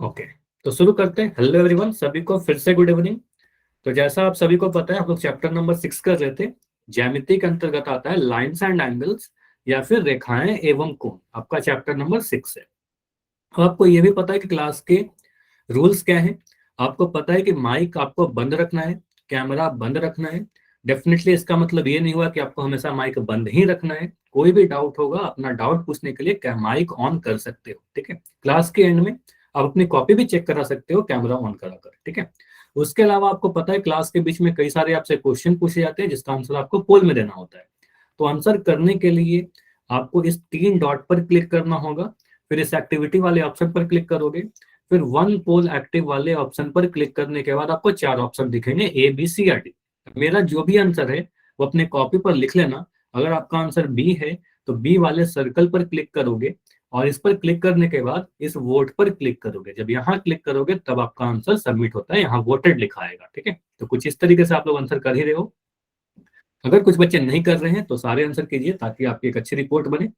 Okay, तो शुरू करते हैं। हेलो एवरीवन, सभी को फिर से गुड इवनिंग। तो जैसा आप सभी को पता है, हम लोग चैप्टर नंबर 6 कर रहे थे। ज्यामिति के अंतर्गत आता है लाइन्स एंड एंगल्स, या फिर रेखाएं एवं कोण। आपका चैप्टर नंबर 6 है। अब आपको ये भी पता है कि क्लास के रूल्स क्या है। आपको पता है कि माइक आपको बंद रखना है, कैमरा बंद रखना है। डेफिनेटली इसका मतलब ये नहीं हुआ कि आपको हमेशा माइक बंद ही रखना है। कोई भी डाउट होगा, अपना डाउट पूछने के लिए माइक ऑन कर सकते हो, ठीक है। क्लास के एंड में आप अपनी कॉपी भी चेक करा सकते हो कैमरा ऑन कराकर, ठीक है। उसके अलावा आपको पता है क्लास के बीच में कई सारे आपसे क्वेश्चन पूछे जाते हैं, जिसका आंसर आपको पोल में देना होता है। तो आंसर करने के लिए आपको इस 3 डॉट पर क्लिक करना होगा, फिर इस एक्टिविटी वाले ऑप्शन पर क्लिक करोगे, फिर वन पोल एक्टिव वाले ऑप्शन पर क्लिक करने के बाद आपको 4 ऑप्शन दिखेंगे, ए बी सी या डी। मेरा जो भी आंसर है वो अपने कॉपी पर लिख लेना। अगर आपका आंसर बी है तो बी वाले सर्कल पर क्लिक करोगे, और इस पर क्लिक करने के बाद इस वोट पर क्लिक करोगे। जब यहाँ क्लिक करोगे तब आपका आंसर सबमिट होता है, यहाँ वोटेड लिखा आएगा, ठीक है। तो कुछ इस तरीके से आप लोग आंसर कर ही रहे हो। अगर कुछ बच्चे नहीं कर रहे हैं तो सारे आंसर कीजिए, ताकि आपकी एक अच्छी रिपोर्ट बने,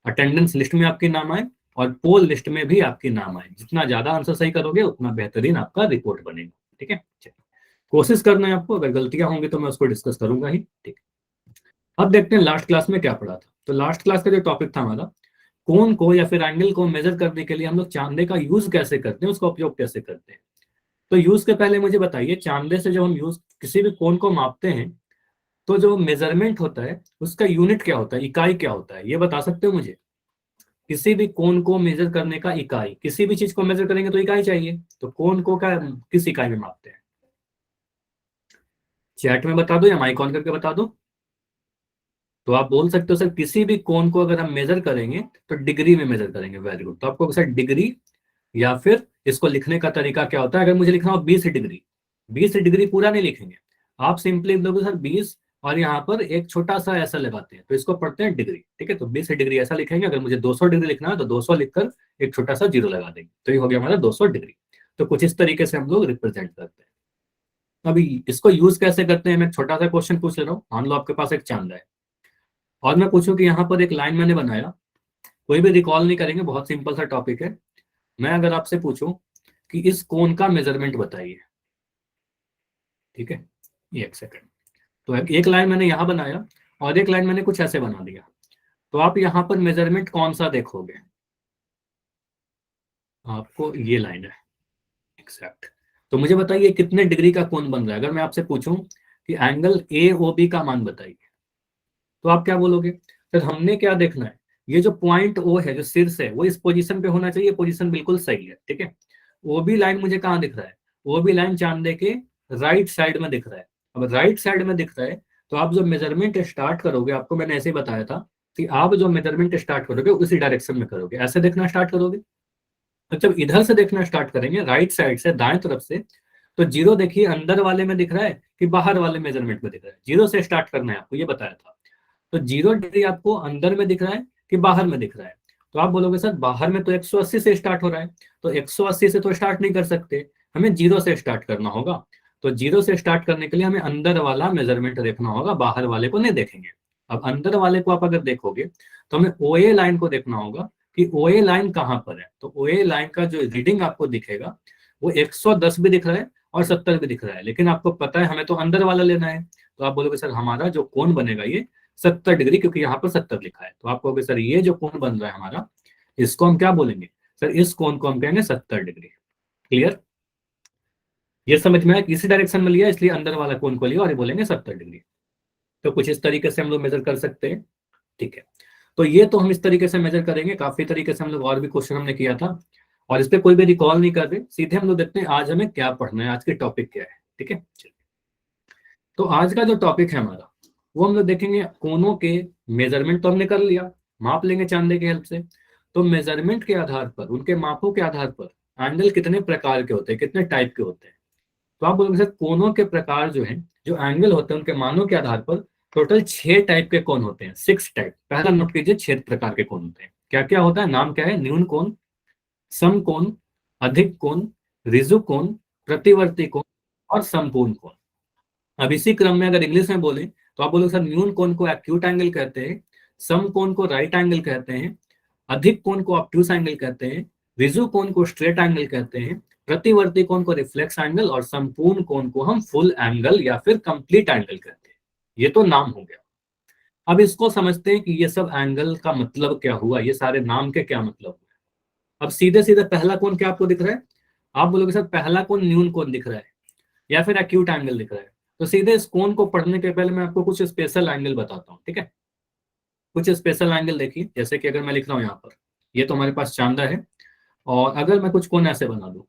अटेंडेंस लिस्ट में आपके नाम आए और पोल लिस्ट में भी आपके नाम आए। जितना ज्यादा आंसर सही करोगे उतना बेहतरीन आपका रिपोर्ट बनेगा, ठीक है। चलिए, कोशिश करना है आपको। अगर गलतियां होंगी तो मैं उसको डिस्कस करूंगा ही, ठीक है। अब देखते हैं लास्ट क्लास में क्या पढ़ा था। तो लास्ट क्लास का जो टॉपिक था हमारा, कोण को या फिर एंगल को मेजर करने के लिए हम लोग चांदे का यूज कैसे करते हैं, उसका उपयोग कैसे करते हैं। तो यूज के पहले मुझे बताइए, चांदे से जब हम यूज किसी भी कोण को मापते हैं तो जो मेजरमेंट होता है उसका यूनिट क्या होता है, इकाई क्या होता है, ये बता सकते हो मुझे। किसी भी कोण को मेजर करने का इकाई, किसी भी चीज को मेजर करेंगे तो इकाई चाहिए, तो कोण को क्या किस इकाई में मापते हैं? चैट में बता दो या माइक ऑन करके बता दो। तो आप बोल सकते हो सर, किसी भी कोण को अगर हम मेजर करेंगे तो डिग्री में मेजर करेंगे। Very good. तो आपको सर डिग्री, या फिर इसको लिखने का तरीका क्या होता है। अगर मुझे लिखना हो 20 डिग्री, 20 डिग्री पूरा नहीं लिखेंगे, आप सिंपली लोगे सर 20, और यहाँ पर एक छोटा सा ऐसा लगाते हैं, तो इसको पढ़ते हैं डिग्री, ठीक है। तो 20 डिग्री ऐसा लिखेंगे। अगर मुझे 200 डिग्री लिखना है तो 200 लिखकर एक छोटा सा जीरो लगा देंगे, तो ये हो गया हमारा 200 डिग्री। तो कुछ इस तरीके से हम लोग रिप्रेजेंट करते हैं। अभी इसको यूज कैसे करते हैं, मैं एक छोटा सा क्वेश्चन पूछ ले रहा हूँ। मान लो आपके पास एक चांदा है, और मैं पूछूं कि यहाँ पर एक लाइन मैंने बनाया। कोई भी रिकॉल नहीं करेंगे, बहुत सिंपल सा टॉपिक है। मैं अगर आपसे पूछूं कि इस कोण का मेजरमेंट बताइए, ठीक है, एक सेकंड। तो एक लाइन मैंने यहाँ बनाया, और एक लाइन मैंने कुछ ऐसे बना दिया। तो आप यहाँ पर मेजरमेंट कौन सा देखोगे? आपको ये लाइन है एग्जैक्ट। तो मुझे बताइए कितने डिग्री का कोण बन रहा है। अगर मैं आपसे पूछूं कि एंगल ए ओ बी का मान बताइए, तो आप क्या बोलोगे? सर हमने क्या देखना है, ये जो पॉइंट ओ है, जो शीर्ष है, वो इस पोजीशन पे होना चाहिए। पोजीशन बिल्कुल सही है, ठीक है। ओ बी लाइन मुझे कहाँ दिख रहा है? ओ बी लाइन चांदे के राइट साइड में दिख रहा है। अब राइट साइड में दिख रहा है, तो आप जो मेजरमेंट स्टार्ट करोगे, आपको मैंने ऐसे ही बताया था कि आप जो मेजरमेंट स्टार्ट करोगे उसी डायरेक्शन में करोगे, ऐसे देखना स्टार्ट करोगे। तो जब इधर से देखना स्टार्ट करेंगे, राइट साइड से दाएं तरफ से, तो जीरो देखिए अंदर वाले में दिख रहा है कि बाहर वाले मेजरमेंट में दिख रहा है। जीरो से स्टार्ट करना है आपको, ये बताया था। तो 0 डिग्री आपको अंदर में दिख रहा है कि बाहर में दिख रहा है? तो आप बोलोगे सर बाहर में तो 180 से स्टार्ट हो रहा है, तो 180 से तो स्टार्ट नहीं कर सकते, हमें जीरो से स्टार्ट करना होगा। तो जीरो से स्टार्ट करने के लिए हमें अंदर वाला मेजरमेंट देखना होगा, बाहर वाले को नहीं देखेंगे। अब अंदर वाले को आप अगर देखोगे तो हमें ओ ए लाइन को देखना होगा कि ओ ए लाइन कहाँ पर है। तो ओ ए लाइन का जो रीडिंग आपको दिखेगा वो 110 भी दिख रहा है और 70 भी दिख रहा है, लेकिन आपको पता है हमें तो अंदर वाला लेना है। तो आप बोलोगे सर हमारा जो कोण बनेगा ये 70 डिग्री, क्योंकि यहाँ पर 70 लिखा है। तो आप कहोगे सर ये जो कोण बन रहा है हमारा, इसको हम क्या बोलेंगे? सर इस कोण को हम कहेंगे 70 डिग्री। क्लियर? ये समझ में आया? इसी डायरेक्शन में लिया इसलिए अंदर वाला कोण को लिया और ये बोलेंगे 70 डिग्री। तो कुछ इस तरीके से हम लोग मेजर कर सकते हैं, ठीक है। तो ये तो हम इस तरीके से मेजर करेंगे। काफी तरीके से हम लोग और भी क्वेश्चन हमने किया था, और इस पर कोई भी रिकॉल नहीं कर रहे। सीधे हम लोग देखते हैं आज हमें क्या पढ़ना है, आज की टॉपिक क्या है, ठीक है। तो आज का जो टॉपिक है हमारा, वो हम लोग देखेंगे कोनों के मेजरमेंट। तो हमने कर लिया, माप लेंगे चांदे की हेल्प से। तो मेजरमेंट के आधार पर, उनके मापों के आधार पर एंगल कितने प्रकार के होते हैं, कितने टाइप के होते हैं। तो आप बोलोगे सर कोनों के प्रकार जो है, जो एंगल होते हैं उनके मानों के आधार पर टोटल 6 टाइप के कोण होते हैं, 6 टाइप। पहला नोट कीजिए, 6 प्रकार के कोण होते हैं। क्या क्या होता है, नाम क्या है? न्यून कोण, सम कोण, अधिक कोण, ऋजु कोण, प्रतिवर्ती कोण और संपूर्ण कोण। अब इसी क्रम में अगर इंग्लिश में बोले तो आप बोलोगे सर न्यून कोण को एक्यूट एंगल कहते हैं, सम कोण को राइट एंगल कहते हैं, अधिक कोण को ऑब्ट्यूस एंगल कहते हैं, विजु कोण को स्ट्रेट एंगल कहते हैं, प्रतिवर्ती कोण को रिफ्लेक्स एंगल और संपूर्ण कोण को हम फुल एंगल या फिर कंप्लीट एंगल कहते हैं। ये तो नाम हो गया। अब इसको समझते हैं कि ये सब एंगल का मतलब क्या हुआ, ये सारे नाम के क्या मतलब हुए। अब सीधे सीधे पहला कोण क्या आपको दिख रहा है? आप बोलोगे सर पहला कोण न्यून कोण दिख रहा है या फिर एक्यूट एंगल दिख रहा है। तो सीधे इस कोण को पढ़ने के पहले मैं आपको कुछ स्पेशल एंगल बताता हूँ, ठीक है। कुछ स्पेशल एंगल देखिए, जैसे कि अगर मैं लिख रहा हूँ यहाँ पर, ये तो हमारे पास चांदा है, और अगर मैं कुछ कोण ऐसे बना दूं,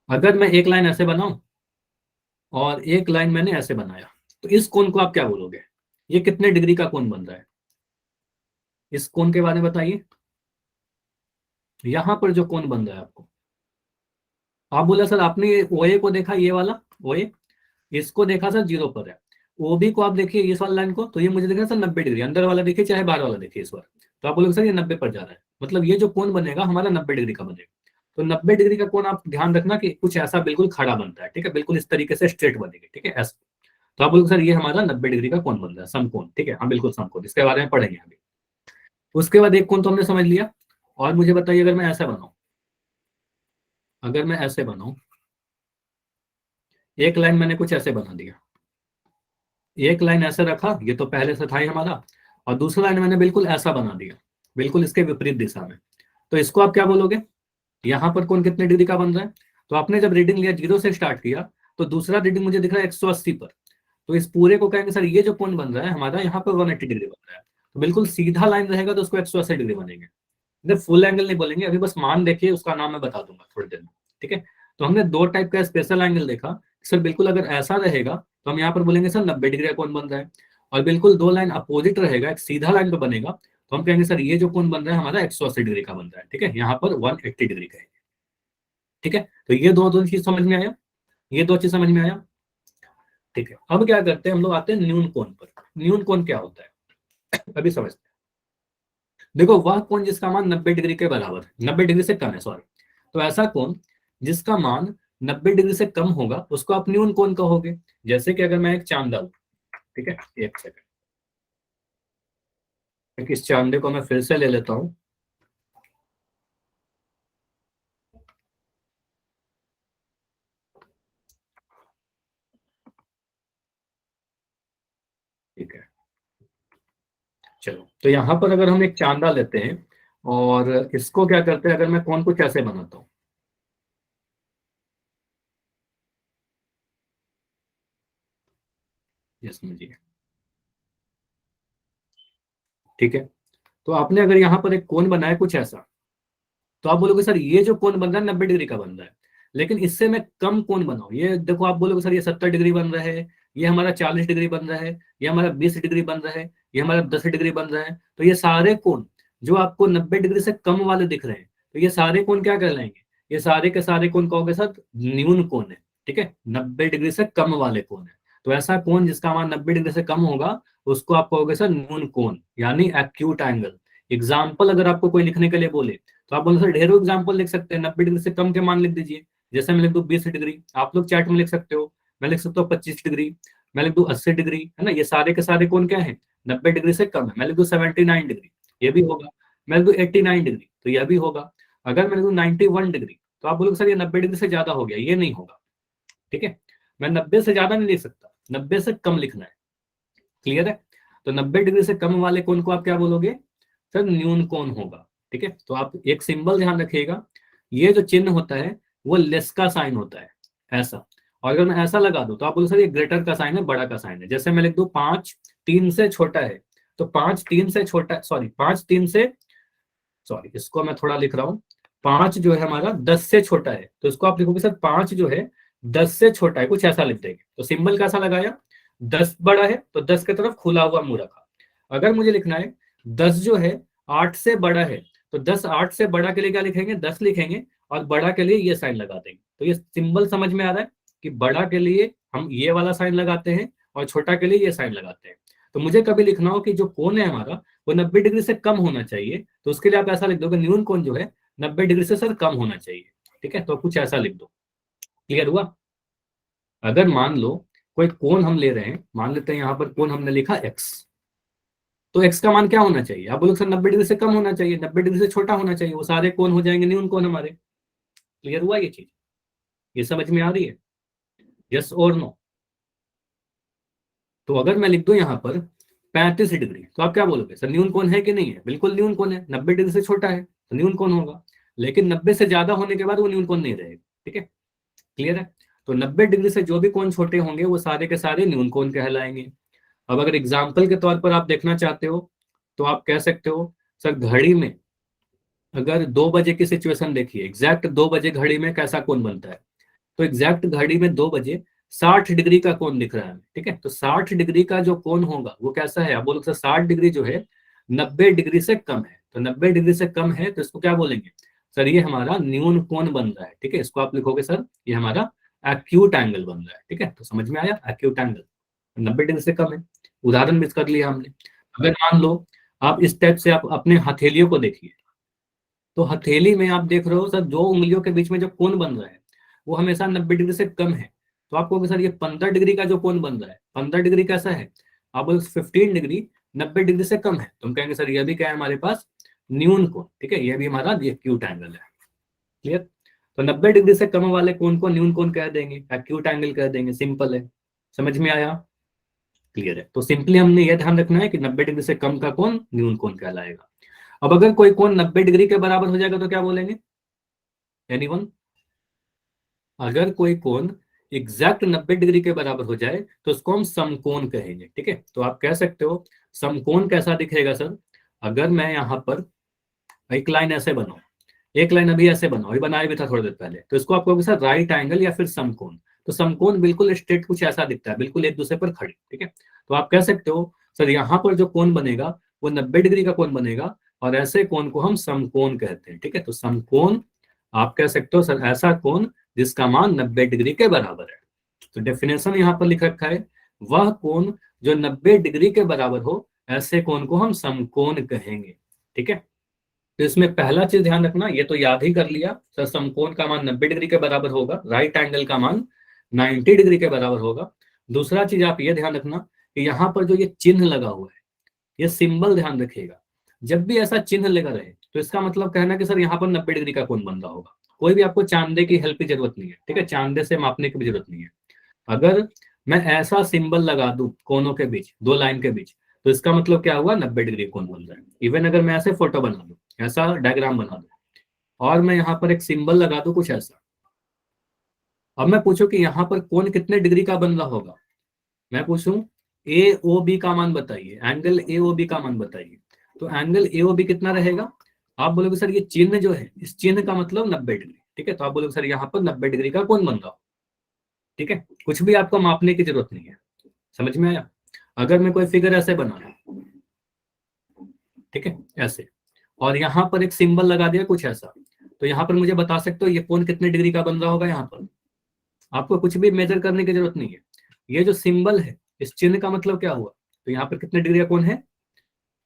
अगर मैं एक लाइन ऐसे बनाऊं और एक लाइन मैंने ऐसे बनाया, तो इस कोण को आप क्या बोलोगे? ये कितने डिग्री का कोण बन रहा है? इस कोण के बारे में बताइए। यहां पर जो कोण बन रहा है आपको, आप बोला सर आपने ओए को देखा, ये वाला ओए, इसको देखा सर जीरो पर है। ओबी को आप देखिए इस वाला लाइन को, तो ये मुझे दिख रहा है सर 90 डिग्री, अंदर वाला देखिए चाहे बाहर वाला देखिए इस बार, तो आप बोलोगे सर ये 90 पर जा रहा है, मतलब ये जो कोण बनेगा हमारा 90 डिग्री का बनेगा। तो 90 डिग्री का कोण आप ध्यान रखना कि कुछ ऐसा बिल्कुल खड़ा बनता है, ठीक है, बिल्कुल इस तरीके से स्ट्रेट बनेगी, ठीक है ऐसा। तो आप बोलोगे सर ये हमारा 90 डिग्री का कोण बन रहा है, समकोण, ठीक है, हाँ बिल्कुल समकोण, इसके बारे में पढ़ेंगे अभी। उसके बाद एक कोण तो हमने समझ लिया, और मुझे बताइए अगर मैं ऐसा बनाऊं, अगर मैं ऐसे बनाऊं, एक लाइन मैंने कुछ ऐसे बना दिया, एक लाइन ऐसे रखा, ये तो पहले से था ही हमारा, और दूसरा लाइन मैंने बिल्कुल ऐसा बना दिया, बिल्कुल इसके विपरीत दिशा में। तो इसको आप क्या बोलोगे? यहाँ पर कोण कितने डिग्री का बन रहा है? तो आपने जब रीडिंग लिया जीरो से स्टार्ट किया, तो दूसरा रीडिंग मुझे दिख रहा है 180 पर, तो इस पूरे को कहेंगे सर ये जो कोण बन रहा है हमारा यहाँ पर 180 डिग्री बन रहा है। तो बिल्कुल सीधा लाइन रहेगा तो उसको 180 डिग्री बनेंगे। फुल एंगल नहीं बोलेंगे अभी, बस मान देखिए, उसका नाम मैं बता दूंगा थोड़ी देर में, ठीक है। तो हमने दो टाइप का स्पेशल एंगल देखा। सर बिल्कुल अगर ऐसा रहेगा तो हम यहाँ पर बोलेंगे सर 90 डिग्री का कोण बन रहा है, और बिल्कुल दो लाइन अपोजिट रहेगा, एक सीधा लाइन पे बनेगा, तो हम कहेंगे सर ये जो कोण बन रहा है हमारा 180 डिग्री का बन रहा है, ठीक है, यहाँ पर 180 डिग्री का है, ठीक है। तो ये दो दो चीज समझ में आया, ये दो चीज समझ में आया, ठीक है। अब क्या करते हैं हम लोग, आते हैं न्यून कोण पर। न्यून कोण क्या होता है अभी समझते हैं। देखो वह कोण जिसका मान 90 डिग्री के बराबर, 90 डिग्री से कम है, सॉरी, तो ऐसा कोण जिसका मान 90 डिग्री से कम होगा उसको आप न्यून कोण कहोगे। जैसे कि अगर मैं एक चांदा हूं, ठीक है, एक सेकंड, इस चांदे को मैं फिर से ले लेता हूं, ठीक है। चलो, तो यहां पर अगर हम एक चांदा लेते हैं और इसको क्या करते हैं, अगर मैं कोण को कैसे बनाता हूं, ये समझिए, ठीक है। तो आपने अगर यहाँ पर एक कोण बनाया कुछ ऐसा, तो आप बोलोगे सर ये जो कोण बन रहा है 90 डिग्री का बन रहा है, लेकिन इससे मैं कम कोण बनाऊं, ये देखो आप बोलोगे सर ये 70 डिग्री बन रहा है, ये हमारा 40 डिग्री बन रहा है, ये हमारा 20 डिग्री बन रहा है, ये हमारा 10 डिग्री बन रहा है। तो ये सारे कोण जो आपको 90 डिग्री से कम वाले दिख रहे हैं, तो ये सारे कोण क्या कहलाएंगे? ये सारे के सारे कोण कहोगे सर न्यून कोण है, ठीक है, 90 डिग्री से कम वाले कोण है। तो ऐसा कोण जिसका मान 90 डिग्री से कम होगा उसको आप कहोगे सर न्यून कोण, यानी एक्यूट एंगल। एग्जाम्पल अगर आपको कोई लिखने के लिए बोले, तो आप बोलो सर ढेरों एग्जाम्पल लिख सकते हैं, 90 डिग्री से कम के मान लिख दीजिए। जैसे मैं लिख दूं 20 डिग्री, आप लोग चैट में लिख सकते हो, मैं लिख सकता हूँ 25 डिग्री, मैं लिख दूं 80 डिग्री, है ना, ये सारे के सारे कौन क्या है, 90 डिग्री से कम है। मैं लिख दूं 79 डिग्री, ये भी होगा। मैं लिख दूं 89 डिग्री, तो यह भी होगा। अगर मैं लिख दूं 91 डिग्री, तो आप बोलोगे सर ये 90 डिग्री से ज्यादा हो गया, ये नहीं होगा, ठीक है। मैं 90 से ज्यादा नहीं लिख सकता, 90 से कम लिखना है, क्लियर है। तो 90 डिग्री से कम वाले कोण को आप क्या बोलोगे? सर न्यून कोण होगा, ठीक है। तो आप एक सिंबल ध्यान रखिएगा, ये जो चिन्ह होता है वो लेस का साइन होता है, ऐसा। और अगर मैं ऐसा लगा दूं तो आप बोलो सर ये ग्रेटर का साइन है, बड़ा का साइन है। जैसे मैं लिख दूं 5 3 से छोटा है, तो 5 3 से छोटा, सॉरी 5 3 से, सॉरी इसको मैं थोड़ा लिख रहा हूँ, 5 जो है हमारा 10 से छोटा है, तो इसको आप लिखोगे सर 5 जो है 10 से छोटा है, कुछ ऐसा लिख देंगे। तो सिंबल कैसा लगाया, 10 बड़ा है तो 10 की तरफ खुला हुआ मुंह रखा। अगर मुझे लिखना है 10 जो है 8 से बड़ा है, तो 10 8 से बड़ा के लिए क्या लिखेंगे, 10 लिखेंगे, और बड़ा के लिए ये साइन लगा देंगे। तो ये सिंबल समझ में आ रहा है कि बड़ा के लिए हम ये वाला साइन लगाते हैं और छोटा के लिए ये साइन लगाते हैं। तो मुझे कभी लिखना हो कि जो कोण है हमारा वो 90 डिग्री से कम होना चाहिए, तो उसके लिए आप ऐसा लिख दोगे न्यून कोण जो है 90 डिग्री से सर कम होना चाहिए, ठीक है। तो कुछ ऐसा लिख दो, क्लियर हुआ। अगर मान लो कोई कोण हम ले रहे हैं, मान लेते हैं यहाँ पर कोण हमने लिखा एक्स, तो एक्स का मान क्या होना चाहिए? आप बोलोगे सर 90 डिग्री से कम होना चाहिए, 90 डिग्री से छोटा होना चाहिए, वो सारे कोण हो जाएंगे न्यून कोण हमारे। क्लियर हुआ ये चीज? ये समझ में आ रही है? यस और नो? तो अगर मैं लिख दूं यहाँ पर 35 डिग्री, तो आप क्या बोलोगे? सर न्यून कोण है कि नहीं है? बिल्कुल न्यून कोण है, 90 डिग्री से छोटा है तो न्यून कोण होगा, लेकिन 90 से ज्यादा होने के बाद वो न्यून कोण नहीं रहेगा। ठीक है, क्लियर है? तो 90 डिग्री से जो भी कोण छोटे होंगे वो सारे के सारे न्यून कोण कहलाएंगे। अब अगर एग्जाम्पल के तौर पर आप देखना चाहते हो तो आप कह सकते हो सर घड़ी में अगर 2 बजे की सिचुएशन देखिए, एग्जैक्ट 2 बजे घड़ी में कैसा कोण बनता है? तो एग्जैक्ट घड़ी में 2 बजे 60 डिग्री का कोण दिख रहा है। ठीक है, तो 60 डिग्री का जो कोण होगा वो कैसा है? आप बोलो सर 60 डिग्री जो है 90 डिग्री से कम है, तो 90 डिग्री से कम है तो इसको क्या बोलेंगे? सर ये हमारा न्यून कोण बन रहा है। ठीक है, इसको आप लिखोगे सर ये हमारा एक्यूट एंगल बन रहा है। ठीक है, तो समझ में आया? एक्यूट एंगल 90 डिग्री से कम है। उदाहरण मिस कर लिया हमने। अगर मान लो आप इस टाइप से आप अपने हथेलियों को देखिए, तो हथेली में आप देख रहे हो सर दो उंगलियों के बीच में जो कोण बन रहा है वो हमेशा 90 डिग्री से कम है। तो आप कहोगे सर ये 15 डिग्री का जो कोण बन रहा है 15 डिग्री कैसा है? आप बोलो 15 डिग्री 90 डिग्री से कम है, तो हम कहेंगे सर ये भी क्या है हमारे पास? न्यून कोण। ठीक है, ये भी हमारा एक्यूट एंगल है। क्लियर? तो 90 डिग्री से कम वाले कोण को न्यून कोण कह देंगे, एक्यूट एंगल कह देंगे। सिंपल है, समझ में आया? क्लियर है? तो सिंपली हमने यह ध्यान रखना है कि 90 डिग्री से कम का कोण न्यून कोण कहलाएगा। अब अगर कोई कोण 90 डिग्री के बराबर हो जाएगा तो क्या बोलेंगे? एनीवन? अगर कोई कोण एग्जैक्ट 90 डिग्री के बराबर हो जाए तो उसको हम समकोण कहेंगे। ठीक है, तो आप कह सकते हो समकोण कैसा दिखेगा सर? अगर मैं यहाँ पर एक लाइन ऐसे बनाऊं, एक लाइन अभी ऐसे बनाओ, अभी बनाया भी था थोड़ी देर पहले, तो इसको आप कहोगे सर राइट एंगल या फिर समकोण। तो समकोण बिल्कुल स्ट्रेट कुछ ऐसा दिखता है, बिल्कुल एक दूसरे पर खड़े। ठीक है, तो आप कह सकते हो सर यहाँ पर जो कोण बनेगा वो 90 डिग्री का कोण बनेगा और ऐसे कोण को हम समकोण कहते हैं। ठीक है, तो समकोण आप कह सकते हो सर ऐसा कोण जिसका मान 90 डिग्री के बराबर है। तो डेफिनेशन यहाँ पर लिख रखा है, वह कोण जो 90 डिग्री के बराबर हो ऐसे कोण को हम समकोण कहेंगे। ठीक है, तो इसमें पहला चीज ध्यान रखना, ये तो याद ही कर लिया सर समकोण का मान 90 डिग्री के बराबर होगा, राइट एंगल का मान 90 डिग्री के बराबर होगा। दूसरा चीज आप ये ध्यान रखना कि यहाँ पर जो ये चिन्ह लगा हुआ है, ये सिंबल ध्यान रखिएगा, जब भी ऐसा चिन्ह लगा रहे तो इसका मतलब कहना कि सर यहाँ पर 90 डिग्री का कोण बन रहा होगा। कोई भी आपको चांदे की हेल्प की जरूरत नहीं है। ठीक है, चांदे से मापने की भी जरूरत नहीं है। अगर मैं ऐसा सिंबल लगा दूं कोनों के बीच, दो लाइन के बीच, तो इसका मतलब क्या हुआ? 90 डिग्री कोण बन रहा है। इवन अगर मैं ऐसे फोटो बना दूं, ऐसा डायग्राम बना दूं और मैं यहाँ पर एक सिंबल लगा दूं कुछ ऐसा, अब मैं पूछूं कि यहाँ पर कोण कितने डिग्री का बन रहा होगा? मैं पूछूं ए ओ बी का मान बताइए, एंगल ए ओ बी का मान बताइए, तो एंगल ए ओ बी कितना रहेगा? आप बोलोगे सर ये चिन्ह जो है, इस चिन्ह का मतलब 90 डिग्री। ठीक है, तो आप बोलोगे सर यहाँ पर 90 डिग्री का कोण बन रहा हो। ठीक है, कुछ भी आपको मापने की जरूरत नहीं है। समझ में आया? अगर मैं कोई फिगर ऐसे बना रहा, ठीक है ऐसे, और यहाँ पर एक सिंबल लगा दिया कुछ ऐसा, तो यहाँ पर मुझे बता सकते हो ये कोण कितने डिग्री का बन रहा होगा? यहाँ पर आपको कुछ भी मेजर करने की जरूरत नहीं है। ये जो सिंबल है, इस चिन्ह का मतलब क्या हुआ? तो यहाँ पर कितने डिग्री का कोण है?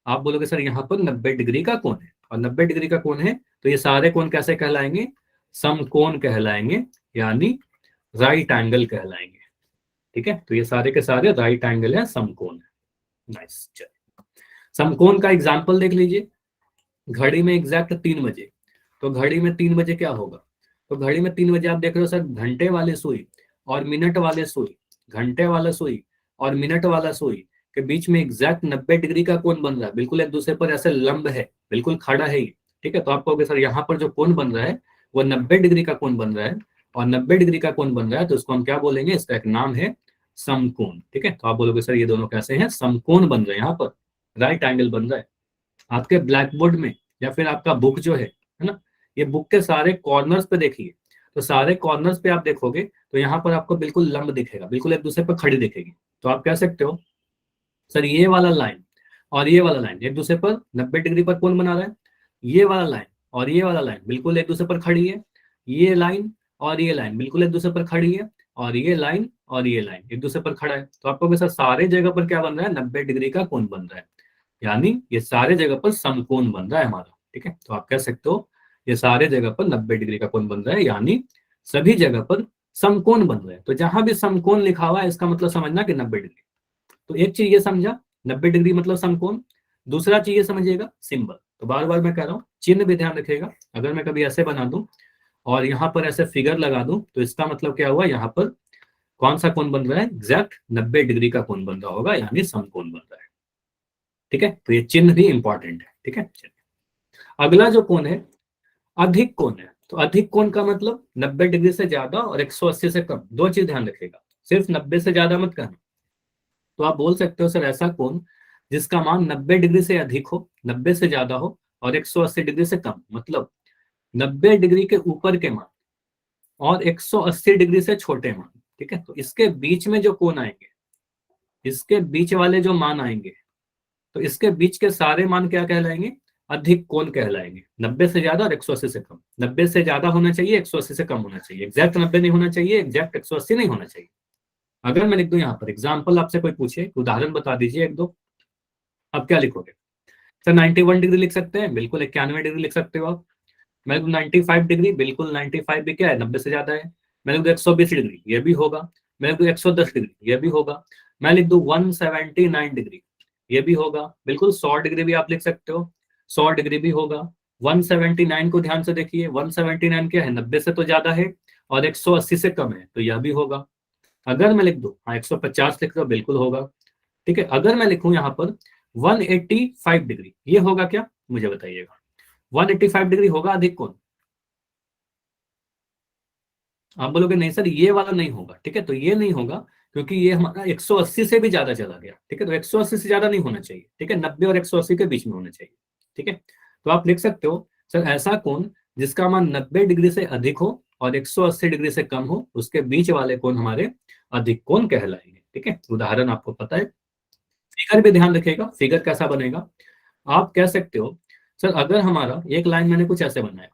आप बोलोगे सर यहाँ पर 90 डिग्री का कोण है, और 90 डिग्री का कोण है तो ये सारे कोण कैसे कहलाएंगे? समकोण कहलाएंगे, यानी राइट एंगल कहलाएंगे। ठीक है, तो ये सारे के सारे राइट एंगल है, समकोण है। नाइस, चलिए समकोण का एग्जांपल देख लीजिए। घड़ी में एग्जैक्ट 3 बजे, तो घड़ी में 3 बजे क्या होगा? तो घड़ी में 3 बजे आप देख रहे हो सर घंटे वाले सुई और मिनट वाले सुई, घंटे वाला सुई और मिनट वाला सुई के बीच में एग्जैक्ट 90 डिग्री का कोण बन रहा है, बिल्कुल एक दूसरे पर ऐसे लंब है, बिल्कुल खड़ा है ये। ठीक है, तो आप कहोगे सर यहाँ पर जो कोण बन रहा है वो 90 डिग्री का कोण बन रहा है, और 90 डिग्री का कोण बन रहा है तो उसको हम क्या बोलेंगे? इसका एक नाम है समकोण। ठीक है, तो आप बोलोगे सर ये दोनों कैसे हैं? समकोण बन रहे हैं, यहाँ पर राइट एंगल बन रहा है। आपके ब्लैक बोर्ड में या फिर आपका बुक जो है ना, ये बुक के सारे कॉर्नर्स पे देखिए, तो सारे कॉर्नर्स पे आप देखोगे तो यहाँ पर आपको बिल्कुल लंब दिखेगा, बिल्कुल एक दूसरे पर खड़ी दिखेगी। तो आप कह सकते हो सर ये वाला लाइन और ये वाला लाइन एक दूसरे पर 90 डिग्री पर कोण बना रहा है, ये वाला लाइन और ये वाला लाइन बिल्कुल एक दूसरे पर खड़ी है, ये लाइन और ये लाइन बिल्कुल एक दूसरे पर खड़ी है, और ये लाइन और ये लाइन एक दूसरे पर खड़ा है। तो आपको सर सारे जगह पर क्या बन रहा है? 90 डिग्री का कोण बन रहा है, यानी ये सारे जगह पर समकोण बन रहा है हमारा। ठीक है, तो आप कह सकते हो ये सारे जगह पर 90 डिग्री का कोण बन रहा है, यानी सभी जगह पर समकोण बन रहा है। तो जहां भी समकोण लिखा हुआ है इसका मतलब समझना कि 90 डिग्री। तो एक चीज ये समझा, 90 डिग्री मतलब समकोण। दूसरा चीज ये समझिएगा सिंबल, तो बार बार मैं कह रहा हूँ चिन्ह भी ध्यान रखिएगा। अगर मैं कभी ऐसे बना दूं और यहाँ पर ऐसे फिगर लगा दूं तो इसका मतलब क्या हुआ, यहाँ पर कौन सा कोण बन रहा है, एग्जैक्ट 90 डिग्री का कोण बन रहा होगा, यानी समकोण बन रहा है। ठीक है, तो ये चिन्ह भी इंपॉर्टेंट है। ठीक है, अगला जो कोण है अधिक कोण है। तो अधिक कोण का मतलब 90 डिग्री से ज्यादा और 180 से कम, दो चीज ध्यान रखिएगा, सिर्फ 90 से ज्यादा मत कहना। तो आप बोल सकते हो सर ऐसा कोण जिसका मान 90 डिग्री से अधिक हो, 90 से ज्यादा हो और 180 डिग्री से कम, मतलब 90 डिग्री के ऊपर के मान और 180 डिग्री से छोटे मान। ठीक है, तो इसके बीच में जो कोण आएंगे, इसके बीच वाले जो मान आएंगे, तो इसके बीच के सारे मान क्या कहलाएंगे, अधिक कोण कहलाएंगे। 90 से ज्यादा और 180 से कम, 90 से ज्यादा होना चाहिए, 180 से कम होना चाहिए, एग्जैक्ट 90 नहीं होना चाहिए, एग्जैक्ट 180 नहीं होना चाहिए। अगर मैं लिख दूं यहाँ पर एग्जाम्पल, आपसे कोई पूछे उदाहरण बता दीजिए एक दो, आप क्या लिखोगे सर? 91 डिग्री लिख सकते हैं, बिल्कुल 91 डिग्री लिख सकते हो आप। मैं लिख दूं 95 डिग्री, बिल्कुल 95 भी क्या है, 90 से ज्यादा है। मैं लिख दूं 120 डिग्री, ये भी होगा। मैं लिख दूं 110 डिग्री, ये भी होगा। मैं लिख दूं 179 डिग्री, ये भी होगा। बिल्कुल 100 डिग्री भी आप लिख सकते हो, 100 डिग्री भी होगा। 179 को ध्यान से देखिए, 179 क्या है, 90 से तो ज्यादा है और 180 से कम है, तो यह भी होगा। अगर मैं लिख दूं हाँ 150 लिख दो, बिल्कुल होगा। ठीक है, अगर मैं लिखूं यहाँ पर 185 डिग्री, ये होगा क्या, मुझे बताइएगा। 185 डिग्री होगा अधिक कोण? आप बोलोगे नहीं सर ये वाला नहीं होगा। ठीक है, तो ये नहीं होगा क्योंकि ये हमारा 180 से भी ज्यादा चला गया। ठीक है, तो 180 से ज्यादा नहीं होना चाहिए। ठीक है, 90 और 180 के बीच में होना चाहिए। ठीक है, तो आप लिख सकते हो सर ऐसा कोण जिसका मान 90 डिग्री से अधिक हो और 180 डिग्री से कम हो, उसके बीच वाले कोण हमारे अधिक कोण कहलाएंगे। ठीक है, उदाहरण आपको पता है। फिगर भी ध्यान रखिएगा, फिगर कैसा बनेगा, आप कह सकते हो सर अगर हमारा एक लाइन मैंने कुछ ऐसे बनाया,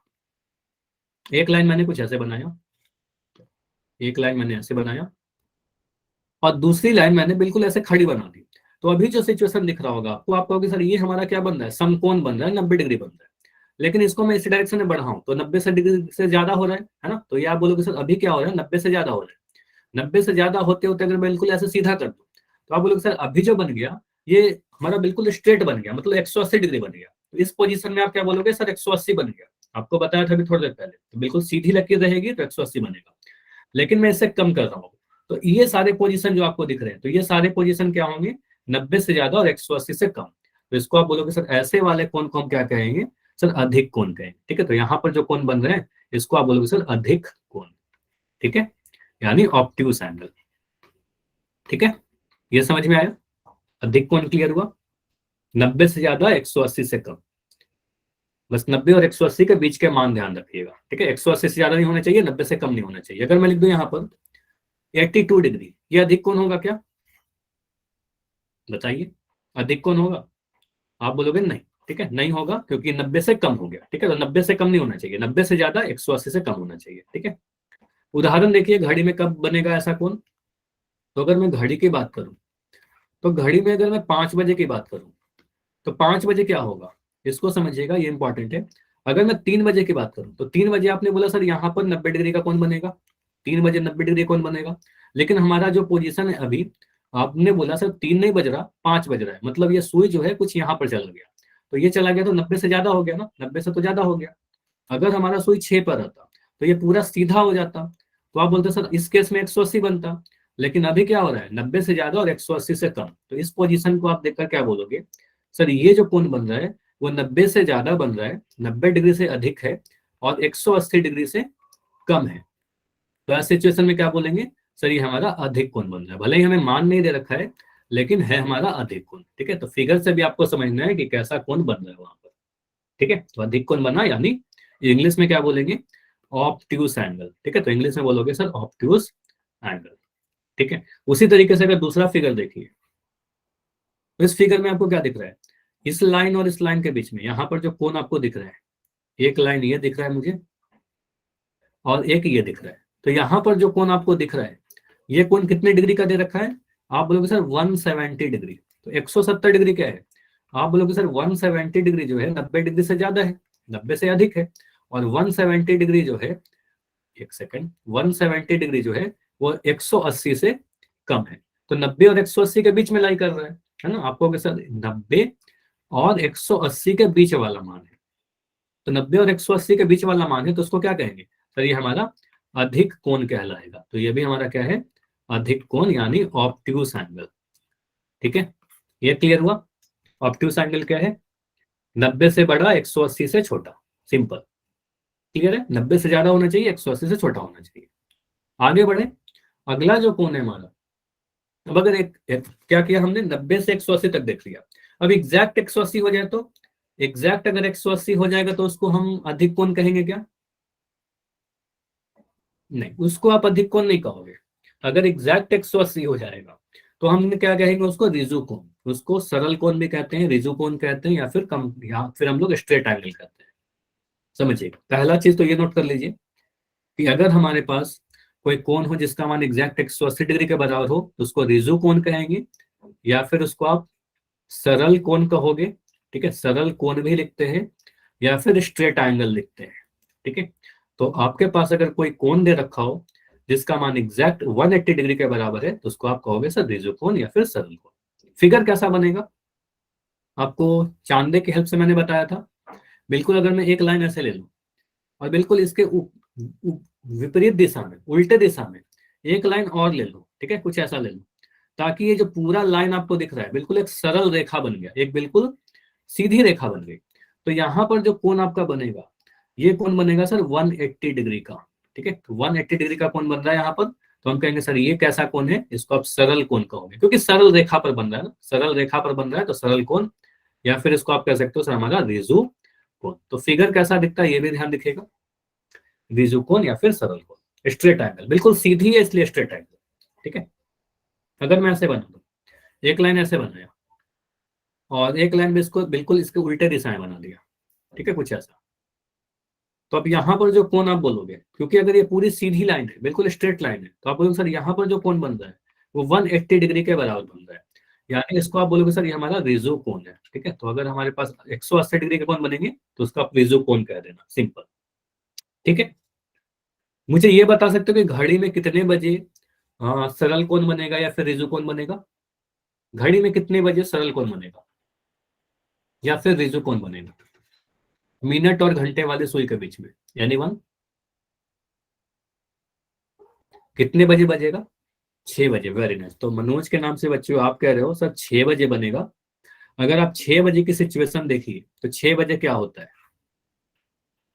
एक लाइन मैंने कुछ ऐसे बनाया, एक लाइन मैंने ऐसे बनाया और दूसरी लाइन मैंने बिल्कुल ऐसे खड़ी बना दी, तो अभी जो सिचुएशन दिख रहा होगा आपको, आप कहोगे सर ये हमारा क्या बन रहा है, समकोण बन रहा है, 90 डिग्री बन रहा है। लेकिन इसको मैं इस डायरेक्शन में बढ़ाऊं तो 90 से डिग्री से ज्यादा हो रहा है ना, तो ये आप बोलोगे सर अभी क्या हो रहा है, 90 से ज्यादा हो रहा है। 90 से ज्यादा होते होते अगर बिल्कुल ऐसे सीधा कर दूं तो आप बोलोगे सर अभी जो बन गया ये हमारा बिल्कुल स्ट्रेट बन गया, मतलब 180 डिग्री बन गया। तो इस पोजीशन में आप क्या बोलोगे, सर 180 बन गया। आपको बताया था अभी थोड़ी देर पहले, तो बिल्कुल सीधी लकीर रहेगी तो 180 बनेगा। लेकिन मैं इससे कम कर रहा हूँ, तो ये सारे पोजीशन जो आपको दिख रहे हैं, तो ये सारे पोजीशन क्या होंगे, 90 से ज्यादा और 180 से कम। तो इसको आप बोलोगे सर ऐसे वाले कोण को हम क्या कहेंगे, सर अधिक कोण कहेंगे। ठीक है, तो यहाँ पर जो कोण बन रहे हैं इसको आप बोलोगे सर अधिक कोण। ठीक है, यानी ऑब्ट्यूज एंगल। ठीक है, ये समझ में आया, अधिक कोण क्लियर हुआ, 90 से ज्यादा 180 से कम, बस 90 और 180 के बीच के मान ध्यान रखिएगा। ठीक है, 180 से ज्यादा नहीं होना चाहिए, 90 से कम नहीं होना चाहिए। अगर मैं लिख दूं यहाँ पर 82 डिग्री, ये अधिक कोण होगा क्या, बताइए, अधिक कोण होगा? आप बोलोगे नहीं। ठीक है, नहीं होगा क्योंकि 90 से कम हो गया। ठीक है, तो 90 से कम नहीं होना चाहिए, 90 से ज्यादा 180 से कम होना चाहिए। ठीक है, उदाहरण देखिए घड़ी में कब बनेगा ऐसा कोण। तो अगर मैं घड़ी की बात करूं, तो घड़ी में अगर मैं 5 बजे की बात करूं तो 5 बजे क्या होगा, इसको समझिएगा, ये इंपॉर्टेंट है। अगर मैं 3 बजे की बात करूं तो 3 बजे आपने बोला सर यहाँ पर 90 डिग्री का कोण बनेगा, 3 बजे 90 डिग्री कौन बनेगा। लेकिन हमारा जो पोजीशन है अभी, आपने बोला सर 3 नहीं बज रहा, 5 बज रहा है, मतलब ये सुई जो है कुछ यहाँ पर चला गया, तो ये चला गया तो 90 से ज्यादा हो गया ना, 90 से तो ज्यादा हो गया। अगर हमारा सुई 6 पर रहता तो ये पूरा सीधा हो जाता, तो आप बोलते सर इस केस में 180 बनता। लेकिन अभी क्या हो रहा है, 90 से ज्यादा और 180 से कम, तो इस पोजीशन को आप देखकर क्या बोलोगे, सर ये जो कोण बन रहा है वो 90 से ज्यादा बन रहा है, 90 डिग्री से अधिक है और 180 डिग्री से कम है। तो ऐसे सिचुएशन में क्या बोलेंगे, सर ये हमारा अधिक कोण बन रहा है, भले ही हमें मान नहीं दे रखा है लेकिन है हमारा अधिक कोण। ठीक है, तो फिगर से भी आपको समझना है कि कैसा कोण बन रहा है वहां पर। ठीक है, तो अधिक कोण बना, यानी इंग्लिश में क्या बोलेंगे, ऑब्ट्यूज एंगल। ठीक है, तो इंग्लिश में बोलोगे सर ऑब्ट्यूज एंगल। ठीक है, उसी तरीके से अगर दूसरा फिगर देखिए, तो इस फिगर में आपको क्या दिख रहा है, इस लाइन और इस लाइन के बीच में यहाँ पर जो कोण आपको दिख रहा है, एक लाइन ये दिख रहा है मुझे और एक ये दिख रहा है। तो यहाँ पर जो कोण आपको दिख रहा है, ये कोण कितने डिग्री का दे रखा है, आप बोलोगे सर 170 डिग्री। तो 170 डिग्री क्या है, आप बोलोगे सर 170 डिग्री जो है 90 डिग्री से ज्यादा है, 90 से अधिक है। और 170 डिग्री जो है, एक सेकेंड, 170 डिग्री जो है वो 180 से कम है। तो 90 और 180 के बीच में लाई कर रहा है ना। आप कहोगे सर 90 और 180 के बीच वाला मान है, तो 90 और 180 के बीच वाला मान है, तो उसको क्या कहेंगे सर, ये हमारा अधिक कोण कहलाएगा। तो ये भी हमारा क्या है, अधिक कोण यानी ऑब्ट्यूस एंगल। ठीक है, ये क्लियर हुआ। ऑब्ट्यूस एंगल क्या है, 90 से बड़ा 180 से छोटा, सिंपल, क्लियर है। 90 से ज्यादा होना चाहिए, 180 से छोटा होना चाहिए। आगे बढ़े, अगला जो कोण है हमारा, अब अगर क्या किया हमने, 90 से 180 तक देख लिया। अब एग्जैक्ट 180 हो जाए तो, एग्जैक्ट अगर 180 हो जाएगा तो उसको हम अधिक कोण कहेंगे क्या? नहीं, उसको आप अधिक कोण नहीं कहोगे। अगर एग्जैक्ट 180 हो जाएगा तो हम क्या कहेंगे उसको, रिजु कोण। उसको सरल कोण भी कहते हैं, रिजु कोण कहते हैं, या फिर या फिर हम लोग स्ट्रेट एंगल कहते हैं। समझिए, पहला चीज तो ये नोट कर लीजिए कि अगर हमारे पास कोई कोण हो जिसका मान एग्जैक्ट 180 डिग्री के बराबर हो तो उसको रिजु कोण कहेंगे, या फिर उसको आप सरल कोण कहोगे। ठीक है, सरल कोण भी लिखते हैं या फिर स्ट्रेट एंगल लिखते हैं। ठीक है, तो आपके पास अगर कोई कोण दे रखा हो जिसका मान एग्जैक्ट 180 डिग्री के बराबर है तो उसको आप कहोगे सर रिजु कोण या फिर सरल कोण। फिगर कैसा बनेगा, आपको चांदे की हेल्प से मैंने बताया था। बिल्कुल अगर मैं एक लाइन ऐसे ले लूं और बिल्कुल इसके विपरीत दिशा में, उल्टे दिशा में एक लाइन और ले लो, ठीक है, कुछ ऐसा ले लो, ताकि ये जो पूरा लाइन आपको दिख रहा है बिल्कुल एक सरल रेखा बन गया, एक बिल्कुल सीधी रेखा बन गई। तो यहाँ पर जो कोण आपका बनेगा, ये कोण बनेगा सर 180 डिग्री का। ठीक है, तो 180 डिग्री का कोण बन रहा है यहाँ पर, तो हम कहेंगे सर ये कैसा कोण है, इसको आप सरल कोण कहोगे, क्योंकि सरल रेखा पर बन रहा है ना, सरल रेखा पर बन रहा है तो सरल कोण, या फिर इसको आप कह सकते हो सर हमारा रिजु कोण। तो फिगर कैसा दिखता है ये भी ध्यान दिखेगा, रिजु कोण या फिर सरल कोण। स्ट्रेट एंगल, बिल्कुल सीधी है इसलिए स्ट्रेट एंगल। ठीक है, अगर मैं ऐसे बना दूं, एक लाइन ऐसे बनाया और एक लाइन में इसको बिल्कुल इसके उल्टे दिशाएं बना दिया, ठीक है, कुछ ऐसा, तो अब यहाँ पर जो कोण आप बोलोगे, क्योंकि अगर ये पूरी सीधी लाइन है, बिल्कुल स्ट्रेट लाइन है, तो आप बोलोगे सर यहाँ पर जो कोण बन रहा है वो 180 डिग्री के बराबर बन रहा है, यानी इसको आप बोलोगे सर ये हमारा रिजु कोण है। ठीक है, तो अगर हमारे पास 180 डिग्री के कोण बनेंगे तो उसका आप रिजु कोण कह देना, सिंपल। ठीक है, मुझे ये बता सकते हो कि घड़ी में कितने बजे सरल कोण बनेगा या फिर रिजु कोण बनेगा? घड़ी में कितने बजे सरल कोण बनेगा या फिर रिजु कोण बनेगा? मिनट और घंटे वाले सुई के बीच में, यानी वन, कितने बजे बजेगा? 6 बजे। Very nice. तो मनोज के नाम से बच्चों आप कह रहे हो सर 6 बजे बनेगा। अगर आप 6 बजे की सिचुएशन देखिए तो 6 बजे क्या होता है,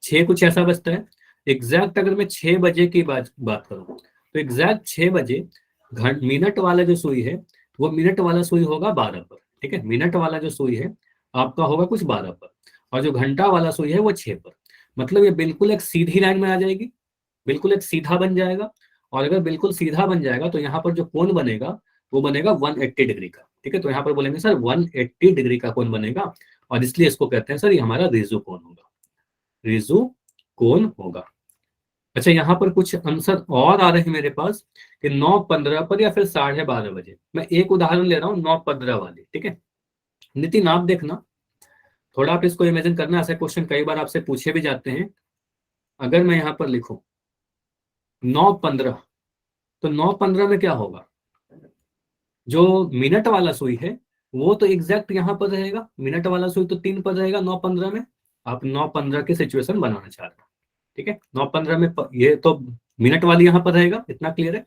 6 कुछ ऐसा बजता है। एग्जैक्ट अगर मैं 6 बजे की बात करूं तो एग्जैक्ट 6 बजे मिनट वाला जो सुई है वो मिनट वाला सुई होगा 12 पर। ठीक है, मिनट वाला जो सुई है आपका होगा कुछ 12 पर, और जो घंटा वाला सुई है वो 6 पर। मतलब ये बिल्कुल एक सीधी लाइन में आ जाएगी, बिल्कुल एक सीधा बन जाएगा। और अगर बिल्कुल सीधा बन जाएगा तो यहाँ पर जो कोण बनेगा वो बनेगा 180 डिग्री का। ठीक है, तो यहाँ पर बोलेंगे सर 180 डिग्री का कोण बनेगा, और इसलिए इसको कहते हैं सर ये हमारा रिजु कोण होगा, रिजु कोण होगा। अच्छा, यहाँ पर कुछ आंसर और आ रहे हैं मेरे पास कि 9:15 पर या फिर 12:30 बजे। मैं एक उदाहरण ले रहा हूँ 9:15 वाली। ठीक है, नितिन आप देखना, थोड़ा आप इसको इमेजिन करना, ऐसे क्वेश्चन कई बार आपसे पूछे भी जाते हैं। अगर मैं यहाँ पर लिखूं 9:15, तो 9:15 में क्या होगा, जो मिनट वाला सुई है वो तो एग्जैक्ट यहाँ पर रहेगा, मिनट वाला सुई तो 3 पर रहेगा 9:15 में। आप 9:15 की सिचुएशन बनाना चाह रहे हो। ठीक है, 9:15 में ये तो मिनट वाली यहाँ पर रहेगा, इतना क्लियर है।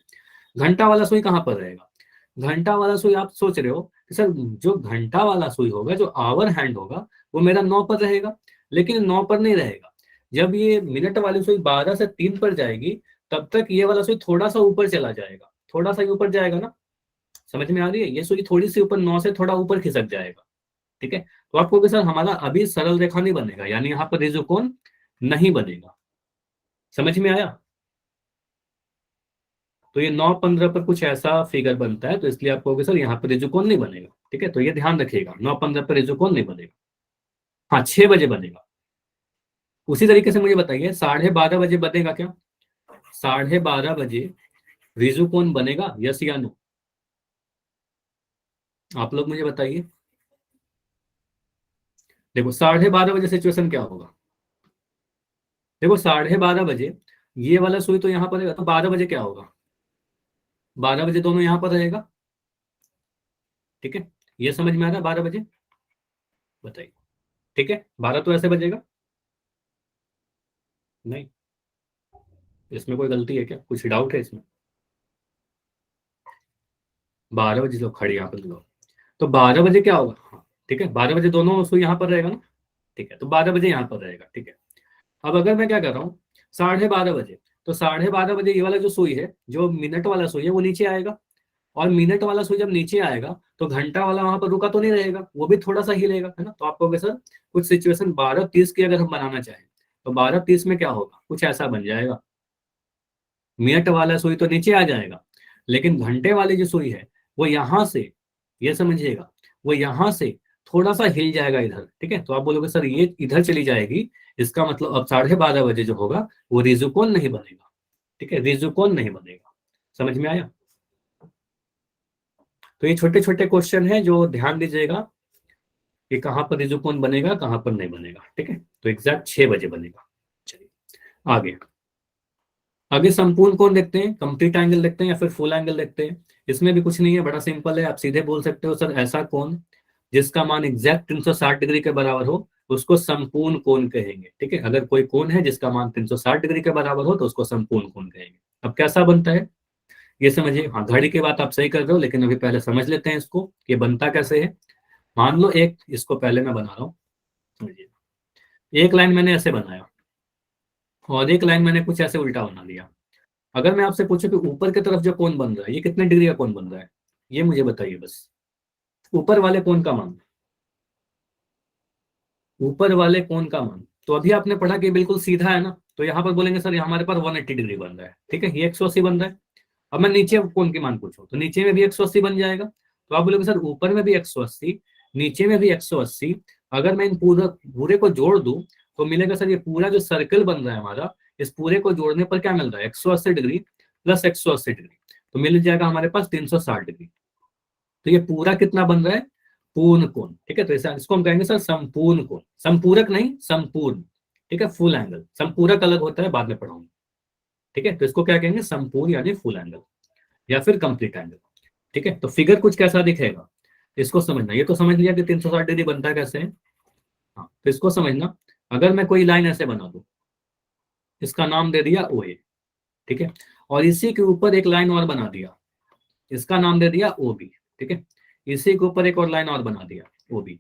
घंटा वाला सुई कहाँ पर रहेगा? घंटा वाला सुई आप सोच रहे हो कि सर जो घंटा वाला सुई होगा, जो आवर हैंड होगा, वो मेरा 9 पर रहेगा, लेकिन 9 पर नहीं रहेगा। जब ये मिनट वाली सुई 12 से 3 पर जाएगी तब तक ये वाला सुई थोड़ा सा ऊपर चला जाएगा, थोड़ा सा ऊपर जाएगा ना, समझ में आ रही है? ये सुई थोड़ी सी ऊपर 9 से थोड़ा ऊपर खिसक जाएगा। ठीक है, तो आप कहोगे सर हमारा अभी सरल रेखा नहीं बनेगा, यानी यहाँ पर रिजु कोण नहीं बनेगा। समझ में आया? तो ये 9:15 पर कुछ ऐसा फिगर बनता है, तो इसलिए आप कहोगे सर यहाँ पर रिजु कोण नहीं बनेगा। ठीक है, तो ये ध्यान रखिएगा, 9:15 पर रिजु कोण नहीं बनेगा। हाँ, 6 बजे बनेगा। उसी तरीके से मुझे बताइए 12:30 बजे बनेगा क्या? 12:30 बजे रिजु कोण बनेगा, यस या नो? आप लोग मुझे बताइए। देखो 12:30 बजे सिचुएशन क्या होगा, देखो 12:30 बजे ये वाला सुई तो यहाँ पर रहेगा, तो 12 बजे क्या होगा, 12 बजे दोनों यहाँ पर रहेगा। ठीक है, ये समझ में आ रहा है? 12 बजे बताइए। ठीक है, 12 तो ऐसे बजेगा नहीं, इसमें कोई गलती है क्या, कुछ डाउट है इसमें? 12 बजे लोग खड़े यहाँ पर लोग, तो 12 बजे क्या होगा? हाँ ठीक है, 12 बजे दोनों सुई यहाँ पर रहेगा ना। ठीक है, तो 12 बजे यहाँ पर रहेगा। ठीक है, अब अगर मैं क्या कर रहा हूँ 12:30 बजे, तो 12:30 बजे ये वाला जो सुई है, जो मिनट वाला सुई है, वो नीचे आएगा। और मिनट वाला सुई जब नीचे आएगा तो घंटा वाला वहां पर रुका तो नहीं रहेगा, वो भी थोड़ा सा हिलेगा, है ना। तो आप कहोगे सर कुछ सिचुएशन 12:30 की अगर हम बनाना चाहें तो 12:30 में क्या होगा, कुछ ऐसा बन जाएगा। मिनट वाला सुई तो नीचे आ जाएगा, लेकिन घंटे वाली जो सुई है वो यहां से, ये समझिएगा, वो यहां से थोड़ा सा हिल जाएगा इधर। ठीक है, तो आप बोलोगे सर ये इधर चली जाएगी, इसका मतलब अब 12:30 बजे जो होगा वो रिजुकोन नहीं बनेगा। ठीक है, रिजुकोन नहीं बनेगा। समझ में आया? तो ये छोटे छोटे क्वेश्चन है जो ध्यान दीजिएगा कि कहाँ पर रिजुकोन बनेगा, कहाँ पर नहीं बनेगा। ठीक है, तो एग्जैक्ट 6 बजे बनेगा। चलिए आगे, आगे संपूर्ण कोण देखते हैं, कंप्लीट एंगल देखते हैं या फिर फुल एंगल देखते हैं। इसमें भी कुछ नहीं है, बड़ा सिंपल है। आप सीधे बोल सकते हो सर ऐसा कोण जिसका मान एग्जैक्ट 360 डिग्री के बराबर हो उसको संपूर्ण कोण कहेंगे। ठीक है, अगर कोई कोण है जिसका मान 360 डिग्री के बराबर हो तो उसको संपूर्ण कोण कहेंगे। अब कैसा बनता है ये समझिए। हाँ, घड़ी की बात आप सही कर रहे हो, लेकिन अभी पहले समझ लेते हैं इसको कि बनता कैसे है। मान लो एक, इसको पहले मैं बना रहा हूँ, समझिए। एक लाइन मैंने ऐसे बनाया और एक लाइन मैंने कुछ ऐसे उल्टा बना दिया। अगर मैं आपसे पूछूं कि ऊपर की तरफ जो कोण बन रहा है ये कितने डिग्री का कोण बन रहा है, ये मुझे बताइए बस। ऊपर वाले कोण का मान, ऊपर वाले कोण का मान, तो अभी आपने पढ़ा कि बिल्कुल सीधा है ना, तो यहाँ पर बोलेंगे सर यहाँ हमारे पास 180 डिग्री बन रहा है। ठीक है, ये 180 बन रहा है। अब मैं नीचे कोण की मान पूछूं तो नीचे में भी 180 बन जाएगा। तो आप बोलोगे सर ऊपर में भी 180, नीचे में भी 180, अगर मैं इन पूरा पूरे को जोड़ दूं तो मिलेगा सर ये पूरा जो सर्कल बन रहा है हमारा, इस पूरे को जोड़ने पर क्या मिल रहा है, 180 डिग्री प्लस 180 डिग्री, तो मिल जाएगा हमारे पास 360 डिग्री। तो ये पूरा कितना बन रहा है, पूर्ण कोण। ठीक है, तो इसको हम कहेंगे सर संपूर्ण कोण, संपूरक नहीं संपूर्ण। ठीक है, फुल एंगल, संपूरक अलग होता है, बाद में पढ़ाऊंगा। ठीक है, तो इसको क्या कहेंगे, संपूर्ण यानी फुल एंगल या फिर कंप्लीट एंगल। ठीक है, तो फिगर कुछ कैसा दिखेगा इसको समझना। ये तो समझ लिया कि 360 डिग्री बनता है कैसे है। हाँ, तो इसको समझना। अगर मैं कोई लाइन ऐसे बना दूं, इसका नाम दे दिया ओ ए। ठीक है, और इसी के ऊपर एक लाइन और बना दिया, इसका नाम दे दिया ओ बी। ठीक है, इसी के ऊपर एक और लाइन और बना दिया ओ बी।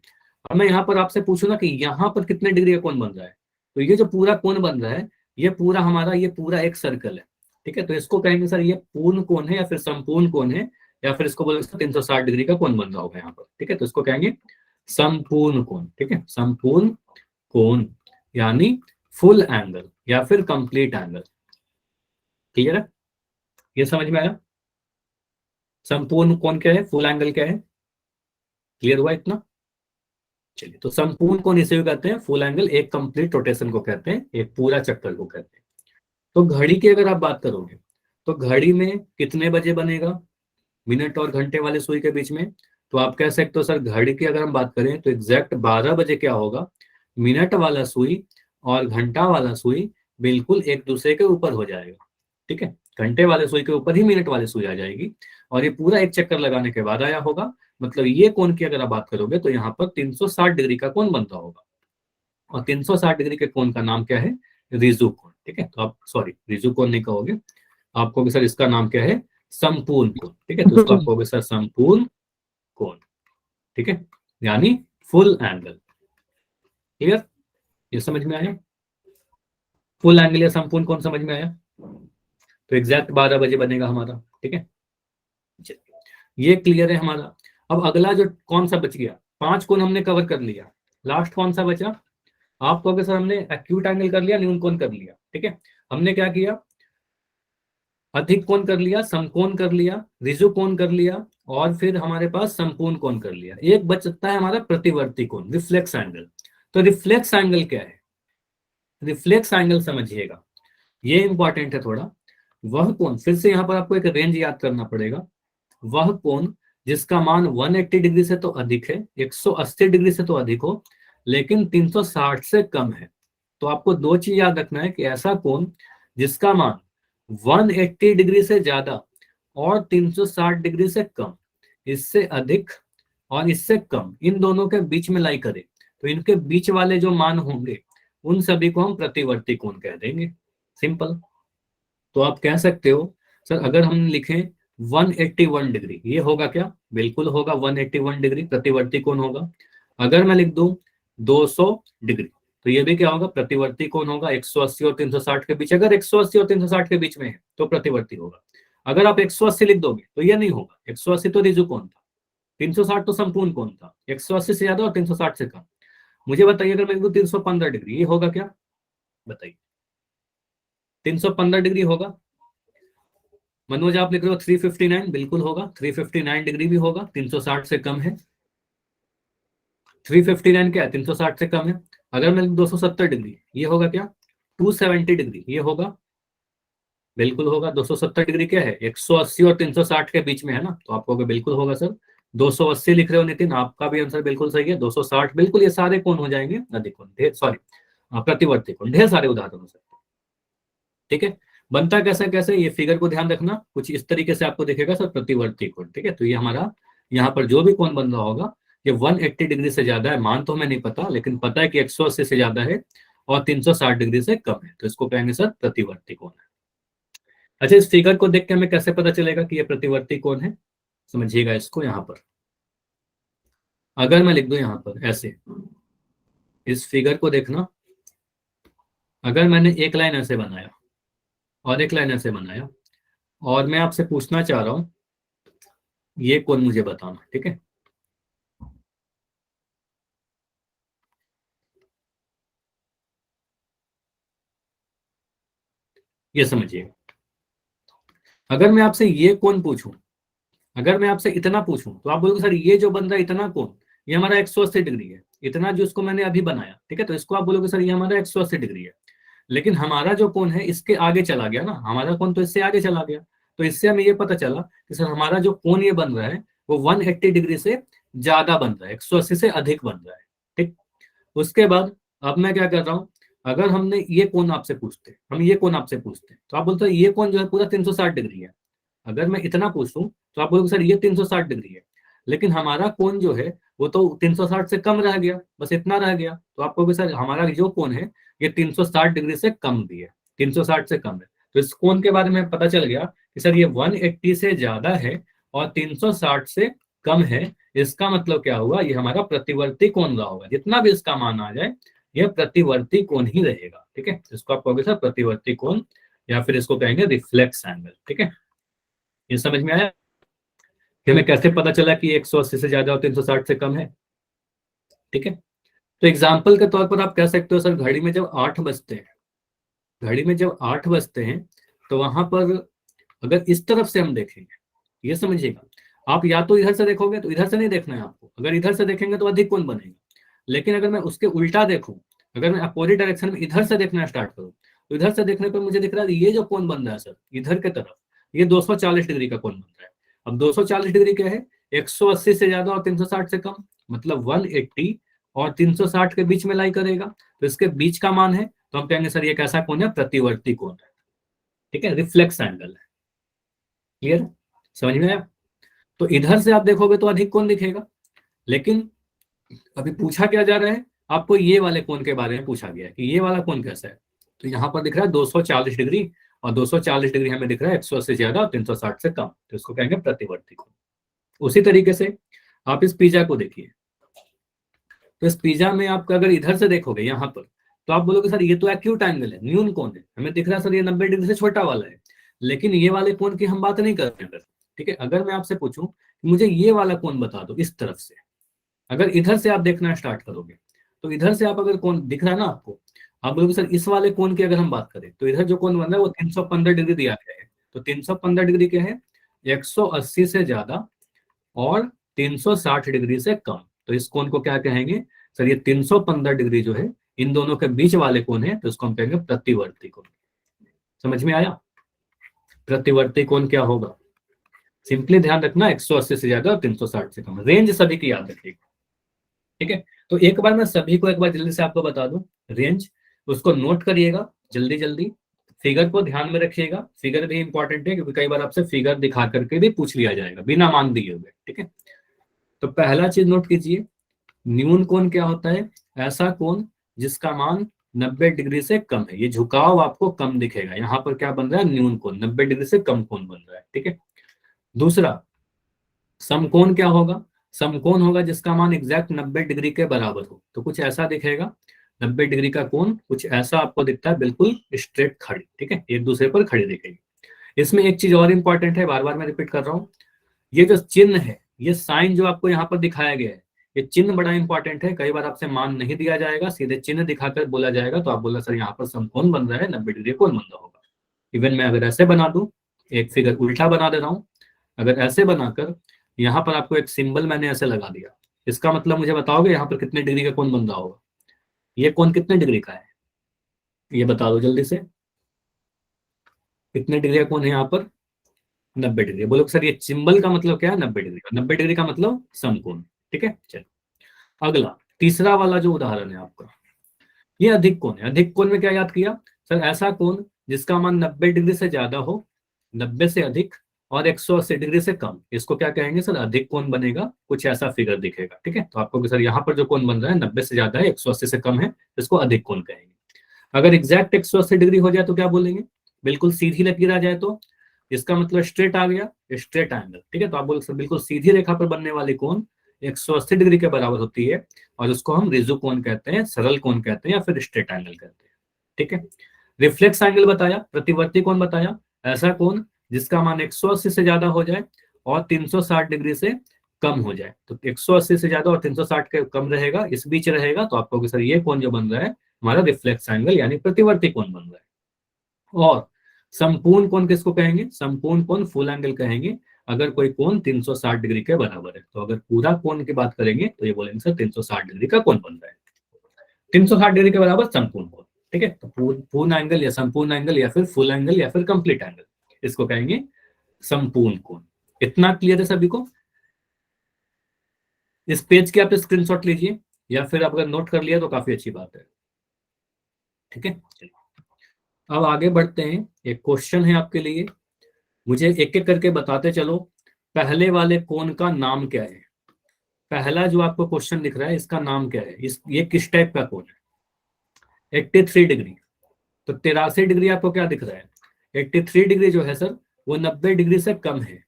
अब मैं यहाँ पर आपसे पूछूं ना कि यहाँ पर कितने डिग्री का कोण बन रहा है, तो ये जो पूरा कोण बन रहा है ये पूरा हमारा, ये पूरा एक सर्कल है। ठीक है, तो इसको कहेंगे सर ये पूर्ण कोण है या फिर संपूर्ण कोण है, या फिर इसको बोलेंगे 360 डिग्री का कोण बन रहा होगा यहाँ पर। ठीक है, तो इसको कहेंगे संपूर्ण कोण। ठीक है, संपूर्ण कोण यानी फुल एंगल या फिर कंप्लीट एंगल। क्लियर है, ये समझ में आया? संपूर्ण कोण क्या है, फुल एंगल क्या है, क्लियर हुआ इतना? चलिए, तो संपूर्ण कोण इसे भी कहते हैं, फुल एंगल एक कंप्लीट रोटेशन को कहते हैं, एक पूरा चक्कर को कहते हैं। तो घड़ी की अगर आप बात करोगे तो घड़ी में कितने बजे बनेगा, मिनट और घंटे वाले सुई के बीच में, तो आप कह सकते हो सर घड़ी की अगर हम बात करें तो एग्जैक्ट 12 बजे क्या होगा, मिनट वाला सुई और घंटा वाला सुई बिल्कुल एक दूसरे के ऊपर हो जाएगा। ठीक है, घंटे वाले सुई के ऊपर ही मिनट वाली सुई आ जाएगी और ये पूरा एक चक्कर लगाने के बाद आया होगा। मतलब ये कोण की अगर आप बात करोगे तो यहाँ पर 360 डिग्री का कोण बनता होगा, और 360 डिग्री के कोण का नाम क्या है, रिजु कोण। ठीक है, तो आप सॉरी रिजु कोण नहीं कहोगे, आप कहोगे सर इसका नाम क्या है, संपूर्ण कोण। ठीक है, तो इसको आप कहोगे सर संपूर्ण कोण। ठीक है, यानी फुल एंगल। क्लियर, ये समझ में आया? फुल एंगल या संपूर्ण कोण समझ में आया? तो एग्जैक्ट 12 बजे बनेगा हमारा। ठीक है, ये क्लियर है हमारा। अब अगला जो कौन सा बच गया, 5 कोण हमने कवर कर लिया, लास्ट कौन सा बचा? आप कहोगे सर हमने एक्यूट एंगल कर लिया, न्यून कोण कर लिया। ठीक है, हमने क्या किया, अधिक कोण कर लिया, समकोण कर लिया, रिजु कोण कर लिया, और फिर हमारे पास संपूर्ण कोण कर लिया। एक बचता है हमारा प्रतिवर्ती कोण, रिफ्लेक्स एंगल। तो रिफ्लेक्स एंगल क्या है, रिफ्लेक्स एंगल समझिएगा, ये इंपॉर्टेंट है थोड़ा। वह कोण, फिर से यहां पर आपको एक रेंज याद करना पड़ेगा, वह कोण जिसका मान 180 डिग्री से तो अधिक है, 180 डिग्री से तो अधिक हो, लेकिन 360 से कम है। तो आपको दो चीज याद रखना है कि ऐसा कोण जिसका मान 180 डिग्री से ज्यादा और 360 डिग्री से कम, इससे अधिक और इससे कम, इन दोनों के बीच में लाई करे, तो इनके बीच वाले जो मान होंगे उन सभी को हम प्रतिवर्ती कोण कह देंगे, सिंपल। तो आप कह सकते हो सर अगर हम लिखें 181 डिग्री, ये होगा क्या? बिल्कुल होगा, 181 डिग्री प्रतिवर्ती कोण होगा। अगर मैं लिख दूं 200 डिग्री, तो ये भी क्या होगा? प्रतिवर्ती कोण होगा। 180 और 360 के बीच, अगर 180 और 360 के बीच में है तो प्रतिवर्ती होगा। अगर आप 180 लिख दोगे तो ये नहीं होगा, 180 तो ऋजु कोण था, 360 तो संपूर्ण कोण था, 180 से ज्यादा और 360 से कम। मुझे बताइए अगर मैं लिख दूं 315 डिग्री, ये होगा क्या? बताइए, 315 डिग्री होगा? मनोज आप लिख रहे हो 359, बिल्कुल होगा, 359 डिग्री भी होगा, 360 से कम है। 359 क्या है? 360 से कम है। अगर मैं 270 डिग्री, ये होगा क्या? 270 डिग्री, ये होगा, बिल्कुल होगा। 270 डिग्री क्या है? 180 और 360 के बीच में है ना, तो आप कहोगे बिल्कुल होगा सर। 280 लिख रहे हो नितिन, आपका भी आंसर बिल्कुल सही है। 260 बिल्कुल, ये सारे कोण हो जाएंगे अधिक कोण, सॉरी प्रतिवर्ती कोण, ढेर सारे उदाहरण हो सकते हैं। ठीक है, बनता कैसा कैसे, ये फिगर को ध्यान रखना, कुछ इस तरीके से आपको दिखेगा सर प्रतिवर्ती कोण। ठीक है, तो ये हमारा यहाँ पर जो भी कोण बन रहा होगा ये 180 डिग्री से ज्यादा है, मान तो हमें नहीं पता, लेकिन पता है कि 180 से ज्यादा है और 360 डिग्री से कम है, तो इसको कहेंगे सर प्रतिवर्ती कोण है। अच्छा, इस फिगर को देख के हमें कैसे पता चलेगा कि ये प्रतिवर्ती कोण है? समझिएगा इसको, यहाँ पर अगर मैं लिख दूं यहाँ पर ऐसे, इस फिगर को देखना, अगर मैंने एक लाइन ऐसे बनाया और एक लाइन ऐसे बनाया और मैं आपसे पूछना चाह रहा हूं ये कोण मुझे बताना, ठीक है? ये समझिए, अगर मैं आपसे ये कोण पूछूं, अगर मैं आपसे इतना पूछूं तो आप बोलोगे सर ये जो बन रहा है इतना कोण, ये हमारा 180 डिग्री है, इतना जो इसको मैंने अभी बनाया, ठीक है, तो इसको आप बोलोगे सर ये हमारा 180 डिग्री है। लेकिन हमारा जो कोण है इसके आगे चला गया ना, हमारा कोण तो इससे आगे चला गया, तो इससे हमें ये पता चला कि सर हमारा जो कोण ये बन रहा है वो 180 डिग्री से ज्यादा बन रहा है, 180 से अधिक बन रहा है। ठीक, उसके बाद अब मैं क्या कर रहा हूँ, अगर हमने ये कोण आपसे पूछते, हम ये कोण आपसे पूछते तो आप बोलते हैं ये कोण जो है पूरा 360 डिग्री है। अगर मैं इतना पूछूं तो आप बोलोगे सर ये 360 डिग्री है, लेकिन हमारा कोण जो है वो तो 360 से कम रह गया, बस इतना रह गया, तो आप कहोगे सर हमारा जो कोण है ये 360 डिग्री से कम भी है, 360 से कम है। तो इस कोण के बारे में पता चल गया कि सर ये 180 से ज्यादा है और 360 से कम है। इसका मतलब क्या हुआ, ये हमारा प्रतिवर्ती कोण रहा होगा, जितना भी इसका मान आ जाए यह प्रतिवर्ती कोण ही रहेगा। ठीक है, इसको आप कहोगे सर प्रतिवर्ती कोण, या फिर इसको कहेंगे रिफ्लेक्स एंगल। ठीक है, ये समझ में आया कि हमें कैसे पता चला कि 180 से ज्यादा और 360 से कम है? ठीक है, तो एग्जाम्पल के तौर पर आप कह सकते हो सर घड़ी में जब 8 बजते हैं, घड़ी में जब 8 बजते हैं तो वहां पर अगर इस तरफ से हम देखेंगे, ये समझिएगा, आप या तो इधर से देखोगे, तो इधर से नहीं देखना है आपको, अगर इधर से देखेंगे तो अधिक कोण बनेगा। लेकिन अगर मैं उसके उल्टा देखूं, अगर मैं अपोजिट डायरेक्शन में इधर से देखना स्टार्ट करूं, तो इधर से देखने पर मुझे दिख रहा है ये जो कोण बन रहा है सर इधर के तरफ, ये 240 डिग्री का कोण बन रहा है। अब 240 डिग्री क्या है? 180 से ज्यादा और 360 से कम, मतलब 180 और 360 के बीच में लाई करेगा, तो इसके बीच का मान है, तो हम कहेंगे सर ये कैसा कोण है? प्रतिवर्ती कोण है। ठीक है, रिफ्लेक्स एंगल है। क्लियर, समझ में आया? तो इधर से आप देखोगे तो अधिक कोण दिखेगा, लेकिन अभी पूछा क्या जा रहा है, आपको ये वाले कोण के बारे में पूछा गया है कि ये वाला कोण कैसा है। तो यहाँ पर दिख रहा है 240 डिग्री, और 240 डिग्री हमें दिख रहा है 180 से ज्यादा और 360 से कम, तो इसको कहेंगे प्रतिवर्ती कोण। उसी तरीके से आप इस पिज्जा को देखिए, तो इस पिज्जा में आप अगर इधर से देखोगे यहाँ पर, तो आप बोलोगे सर ये तो एक्यूट एंगल है, न्यून कोण है, हमें दिख रहा है सर ये 90 डिग्री से छोटा वाला है, लेकिन ये वाले कोण की हम बात नहीं कर रहे हैं। ठीक है, अगर मैं आपसे पूछूं मुझे ये वाला कोण बता दो इस तरफ से, अगर इधर से आप देखना स्टार्ट करोगे, तो इधर से आप अगर कोण दिख रहा है ना आपको, आप बोलोगे सर इस वाले कोण की अगर हम बात करें तो इधर जो कोण बन रहा है वो 315 डिग्री दिया गया है। तो 315 डिग्री क्या है? 180 से ज्यादा और 360 डिग्री से कम, तो इस कोण को क्या कहेंगे सर? ये 315 डिग्री जो है इन दोनों के बीच वाले कोण है, तो इसको हम कहेंगे प्रतिवर्ती कोण। समझ में आया? प्रतिवर्ती कोण क्या होगा? सिंपली ध्यान रखना 180 से ज्यादा और 360 से कम, रेंज सभी की याद रखिएगा। ठीक है, तो एक बार मैं सभी को एक बार जल्दी से आपको बता दूं रेंज, उसको नोट करिएगा जल्दी जल्दी, फिगर को ध्यान में रखिएगा, फिगर भी इंपॉर्टेंट है क्योंकि कई बार आपसे फिगर दिखा करके भी पूछ लिया जाएगा बिना मान दिए हुए। ठीक है, तो पहला चीज नोट कीजिए, न्यून कोण क्या होता है? ऐसा कोण जिसका मान 90 डिग्री से कम है। ये झुकाव आपको कम दिखेगा, यहाँ पर क्या बन रहा है? न्यून कोण, 90 डिग्री से कम कोण बन रहा है, ठीक है। दूसरा समकोण क्या होगा? समकोण होगा जिसका मान एग्जैक्ट 90 डिग्री के बराबर हो। तो कुछ ऐसा दिखेगा, 90 डिग्री का कोण कुछ ऐसा आपको दिखता है, बिल्कुल स्ट्रेट खड़ी, ठीक है, एक दूसरे पर खड़ी दिखेगी। इसमें एक चीज और इंपॉर्टेंट है, बार बार मैं रिपीट कर रहा हूँ, ये जो चिन्ह है, ये साइन जो आपको यहाँ पर दिखाया गया है, ये चिन्ह बड़ा इंपॉर्टेंट है। कई बार आपसे मान नहीं दिया जाएगा, सीधे चिन्ह दिखाकर बोला जाएगा, तो आप बोला सर यहाँ पर समकोण बन रहा है, 90 डिग्री कोण बन रहा होगा। इवन मैं अगर ऐसे बना दूं, एक फिगर उल्टा बना दे रहा हूं, अगर ऐसे बनाकर यहाँ पर आपको एक सिंबल मैंने ऐसे लगा दिया, इसका मतलब मुझे बताओगे यहाँ पर कितने डिग्री का कोण बन रहा होगा? ये कोण कितने डिग्री का है? ये बता दो जल्दी से, कितने डिग्री का कोण है यहाँ पर? 90 डिग्री। बोलो सर ये सिंबल का मतलब क्या है? 90 डिग्री का। 90 डिग्री का मतलब समकोण, ठीक है। चलो अगला तीसरा वाला जो उदाहरण है आपका, ये अधिक कोण है। अधिक कोण में क्या याद किया? सर ऐसा कोण जिसका मान 90 डिग्री से ज्यादा हो, 90 से अधिक और 180 डिग्री से कम, इसको क्या कहेंगे सर? अधिक कोण बनेगा, कुछ ऐसा फिगर दिखेगा, ठीक है। तो आपको सर यहाँ पर जो कोण बन रहा है 90 से ज्यादा है, 180 से कम है, इसको अधिक कोण कहेंगे। अगर एग्जैक्ट 180 डिग्री हो जाए तो क्या बोलेंगे? बिल्कुल सीधी लकीर आ जाए तो इसका मतलब स्ट्रेट आ गया, स्ट्रेट एंगल, ठीक है। तो आप बोल सकते बिल्कुल सीधी रेखा पर बनने वाली कोण 180 डिग्री के बराबर होती है, और उसको हम रिजु कोण कहते हैं, सरल कोण कहते हैं, या फिर स्ट्रेट एंगल कहते हैं, ठीक है। रिफ्लेक्स एंगल बताया, प्रतिवर्ती कोण बताया, ऐसा कोण जिसका मान 180 से ज्यादा हो जाए और 360 डिग्री से कम हो जाए। तो 180 से ज्यादा और 360 के कम रहेगा, इस बीच रहेगा, तो आपको सर ये कोण जो बन रहा है हमारा रिफ्लेक्स एंगल यानी प्रतिवर्ती कोण बन रहा है। और संपूर्ण कोण किसको कहेंगे? संपूर्ण कोण फुल एंगल कहेंगे अगर कोई कोण 360 डिग्री के बराबर है। तो अगर पूरा कोण की बात करेंगे तो ये बोलेंगे सर 360 डिग्री का कोण बन रहा है, 360 डिग्री के बराबर संपूर्ण कोण, ठीक है। तो पूर्ण एंगल या संपूर्ण एंगल या फिर फुल एंगल या फिर कंप्लीट एंगल, इसको कहेंगे संपूर्ण कोण। इतना क्लियर है सभी को? इस पेज के आप स्क्रीनशॉट लीजिए, या फिर आप अगर नोट कर लिया तो काफी अच्छी बात है, ठीक है। अब आगे बढ़ते हैं, एक क्वेश्चन है आपके लिए, मुझे एक एक करके बताते चलो। पहले वाले कोण का नाम क्या है? पहला जो आपको क्वेश्चन दिख रहा है इसका नाम क्या है? ये किस टाइप का कोण है? 83 डिग्री। तो 83 डिग्री आपको क्या दिख रहा है? 83 डिग्री जो है सर वो 90 डिग्री से कम है।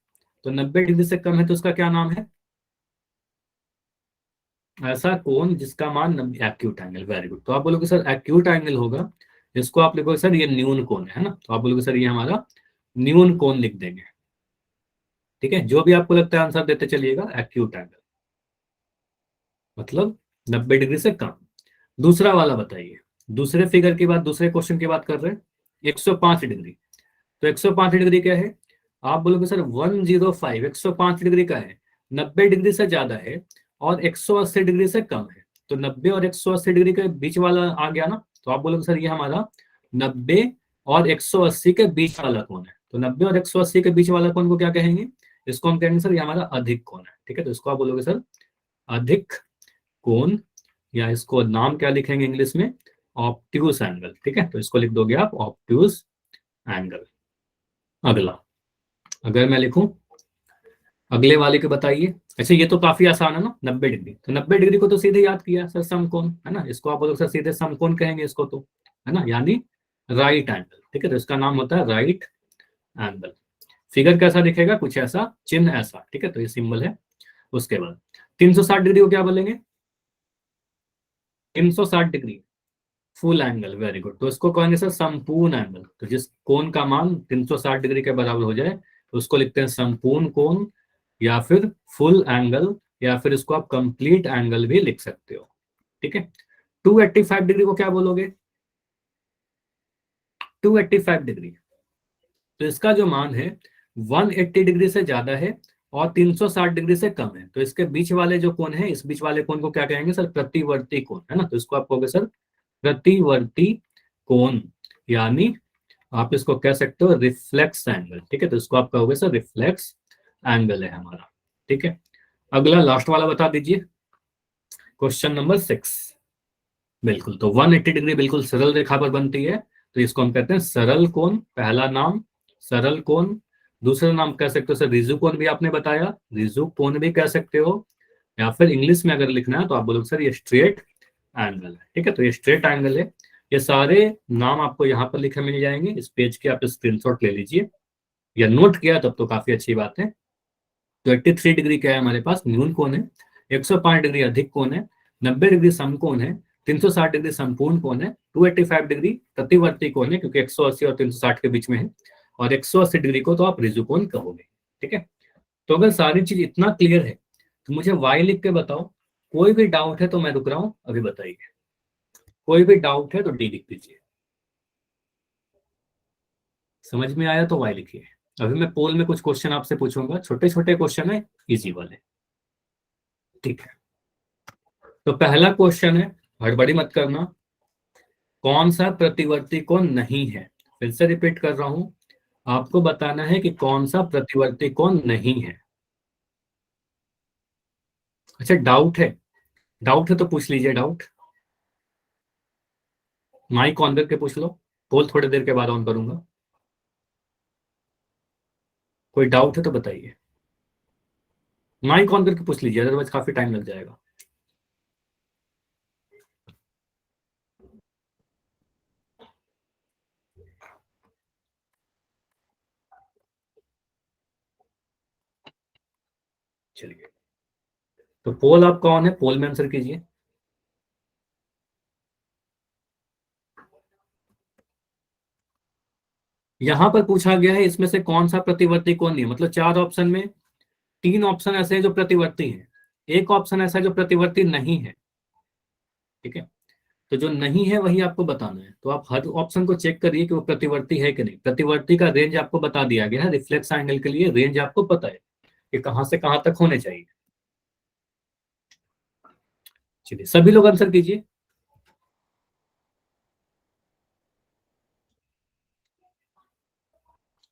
तो 90 डिग्री से कम है तो उसका क्या नाम है? ऐसा कोण जिसका मान एक्यूट एंगल। Very good. तो आप बोलोगे सर एक्यूट एंगल होगा, इसको आप लिखोगे सर ये न्यून कोण है ना, तो आप बोलोगे सर ये हमारा न्यून कोण लिख देंगे, ठीक है। जो भी आपको लगता है आंसर देते चलिएगा। एक्यूट एंगल मतलब 90 डिग्री से कम। दूसरा वाला बताइए, दूसरे फिगर की बात, दूसरे क्वेश्चन की बात कर रहे हैं। 105 डिग्री। तो 105 डिग्री क्या है? आप बोलोगे सर 105, 105 डिग्री का है, 90 डिग्री से ज्यादा है और 180 डिग्री से कम है। तो 90 और 180 डिग्री के बीच वाला आ गया ना, तो आप बोलोगे सर ये हमारा 90 और 180 के बीच वाला कोण है। तो 90 और 180 के बीच वाला कोण को क्या कहेंगे? इसको हम कहेंगे सर ये हमारा अधिक कोण है, ठीक है। तो इसको आप बोलोगे सर अधिक कोण, या इसको नाम क्या लिखेंगे इंग्लिश में? ऑब्ट्यूज एंगल, ठीक है। तो इसको लिख दोगे आप ऑब्ट्यूज एंगल। अगला अगर मैं लिखूं, अगले वाले के बताइए। अच्छा ये तो काफी आसान है ना, 90 डिग्री। तो 90 डिग्री को तो सीधे याद किया सर, समकोण है ना, इसको आप बोलोगे सर सीधे समकोण कहेंगे इसको तो, है ना, यानी राइट एंगल, ठीक है। तो इसका नाम होता है राइट एंगल। फिगर कैसा दिखेगा? कुछ ऐसा, चिन्ह ऐसा, ठीक है। तो ये सिंबल है। उसके बाद 360 डिग्री को क्या बोलेंगे? 360 degree full angle. Very good. तो इसको कहेंगे सर संपूर्ण एंगल। तो जिस कोण का मान 360 डिग्री के बराबर हो जाए तो उसको लिखते हैं संपूर्ण कोण, या फिर फुल एंगल, या फिर इसको आप कंप्लीट एंगल भी लिख सकते हो, ठीक है। 285 डिग्री को क्या बोलोगे? 285 डिग्री, तो इसका जो मान है 180 डिग्री से ज्यादा है और 360 डिग्री से कम है। तो इसके बीच वाले जो कोण है, इस बीच वाले कोण को क्या कहेंगे सर? प्रतिवर्ती कोण, है ना। तो इसको आप कहोगे सर प्रतिवर्ती कोण, यानी आप इसको कह सकते हो रिफ्लेक्स एंगल, ठीक है। तो इसको आप कहोगे सर रिफ्लेक्स एंगल है हमारा, ठीक है। अगला लास्ट वाला बता दीजिए, क्वेश्चन नंबर 6। बिल्कुल, तो 180 डिग्री बिल्कुल सरल रेखा पर बनती है, तो इसको हम कहते हैं सरल कोण। पहला नाम सरल कोण, दूसरा नाम कह सकते हो सर रिजु कोण, भी आपने बताया, रिजु कोण भी कह सकते हो। या फिर इंग्लिश में अगर लिखना है तो आप बोलोगे सर ये स्ट्रेट एंगल है। ठीक है, तो ये स्ट्रेट एंगल है। ये सारे नाम आपको यहाँ पर लिखे मिल जाएंगे, इस पेज के आप स्क्रीनशॉट ले लीजिए या नोट किया तब तो काफी अच्छी बात है। तो 83 डिग्री क्या है हमारे पास, न्यून कोण है। 105 डिग्री अधिक कोण है। 90 डिग्री समकोण है। 360 डिग्री संपूर्ण कोण है। 285 डिग्री प्रतिवर्ती कोण है, क्योंकि 180 और 360 के बीच में है। और 180 डिग्री को तो आप रिजु कोण कहोगे। ठीक है, तो अगर सारी चीज इतना क्लियर है तो मुझे वाई लिख के बताओ। कोई भी डाउट है तो मैं रुक रहा हूं, अभी बताइए। कोई भी डाउट है तो डी लिख दीजिए। समझ में आया तो वाई लिखिए। अभी मैं पोल में कुछ क्वेश्चन आपसे पूछूंगा, छोटे छोटे क्वेश्चन है, इजी वाले। ठीक है, तो पहला क्वेश्चन है, हड़बड़ी मत करना। कौन सा प्रतिवर्ती कोण नहीं है? फिर से रिपीट कर रहा हूं, आपको बताना है कि कौन सा प्रतिवर्ती कोण नहीं है। अच्छा, डाउट है? डाउट है तो पूछ लीजिए डाउट। माइक ऑन करके पूछ लो, पोल थोड़ी देर के बाद ऑन करूंगा। कोई डाउट है तो बताइए, माइक ऑन करके पूछ लीजिए, अदरवाइज काफी टाइम लग जाएगा। चलिए, तो पोल आपका ऑन है, पोल में आंसर कीजिए। यहां पर पूछा गया है इसमें से कौन सा प्रतिवर्ती कोण नहीं है, मतलब 4 ऑप्शन में 3 ऑप्शन ऐसे हैं जो प्रतिवर्ती हैं, एक ऑप्शन ऐसा है जो प्रतिवर्ती नहीं है। ठीक है, तो जो नहीं है वही आपको बताना है। तो आप हर ऑप्शन को चेक करिए कि वो प्रतिवर्ती है कि नहीं। प्रतिवर्ती का रेंज आपको बता दिया गया है, रिफ्लेक्स एंगल के लिए रेंज आपको पता है कि कहां से कहां तक होने चाहिए। चलिए, सभी लोग आंसर कीजिए।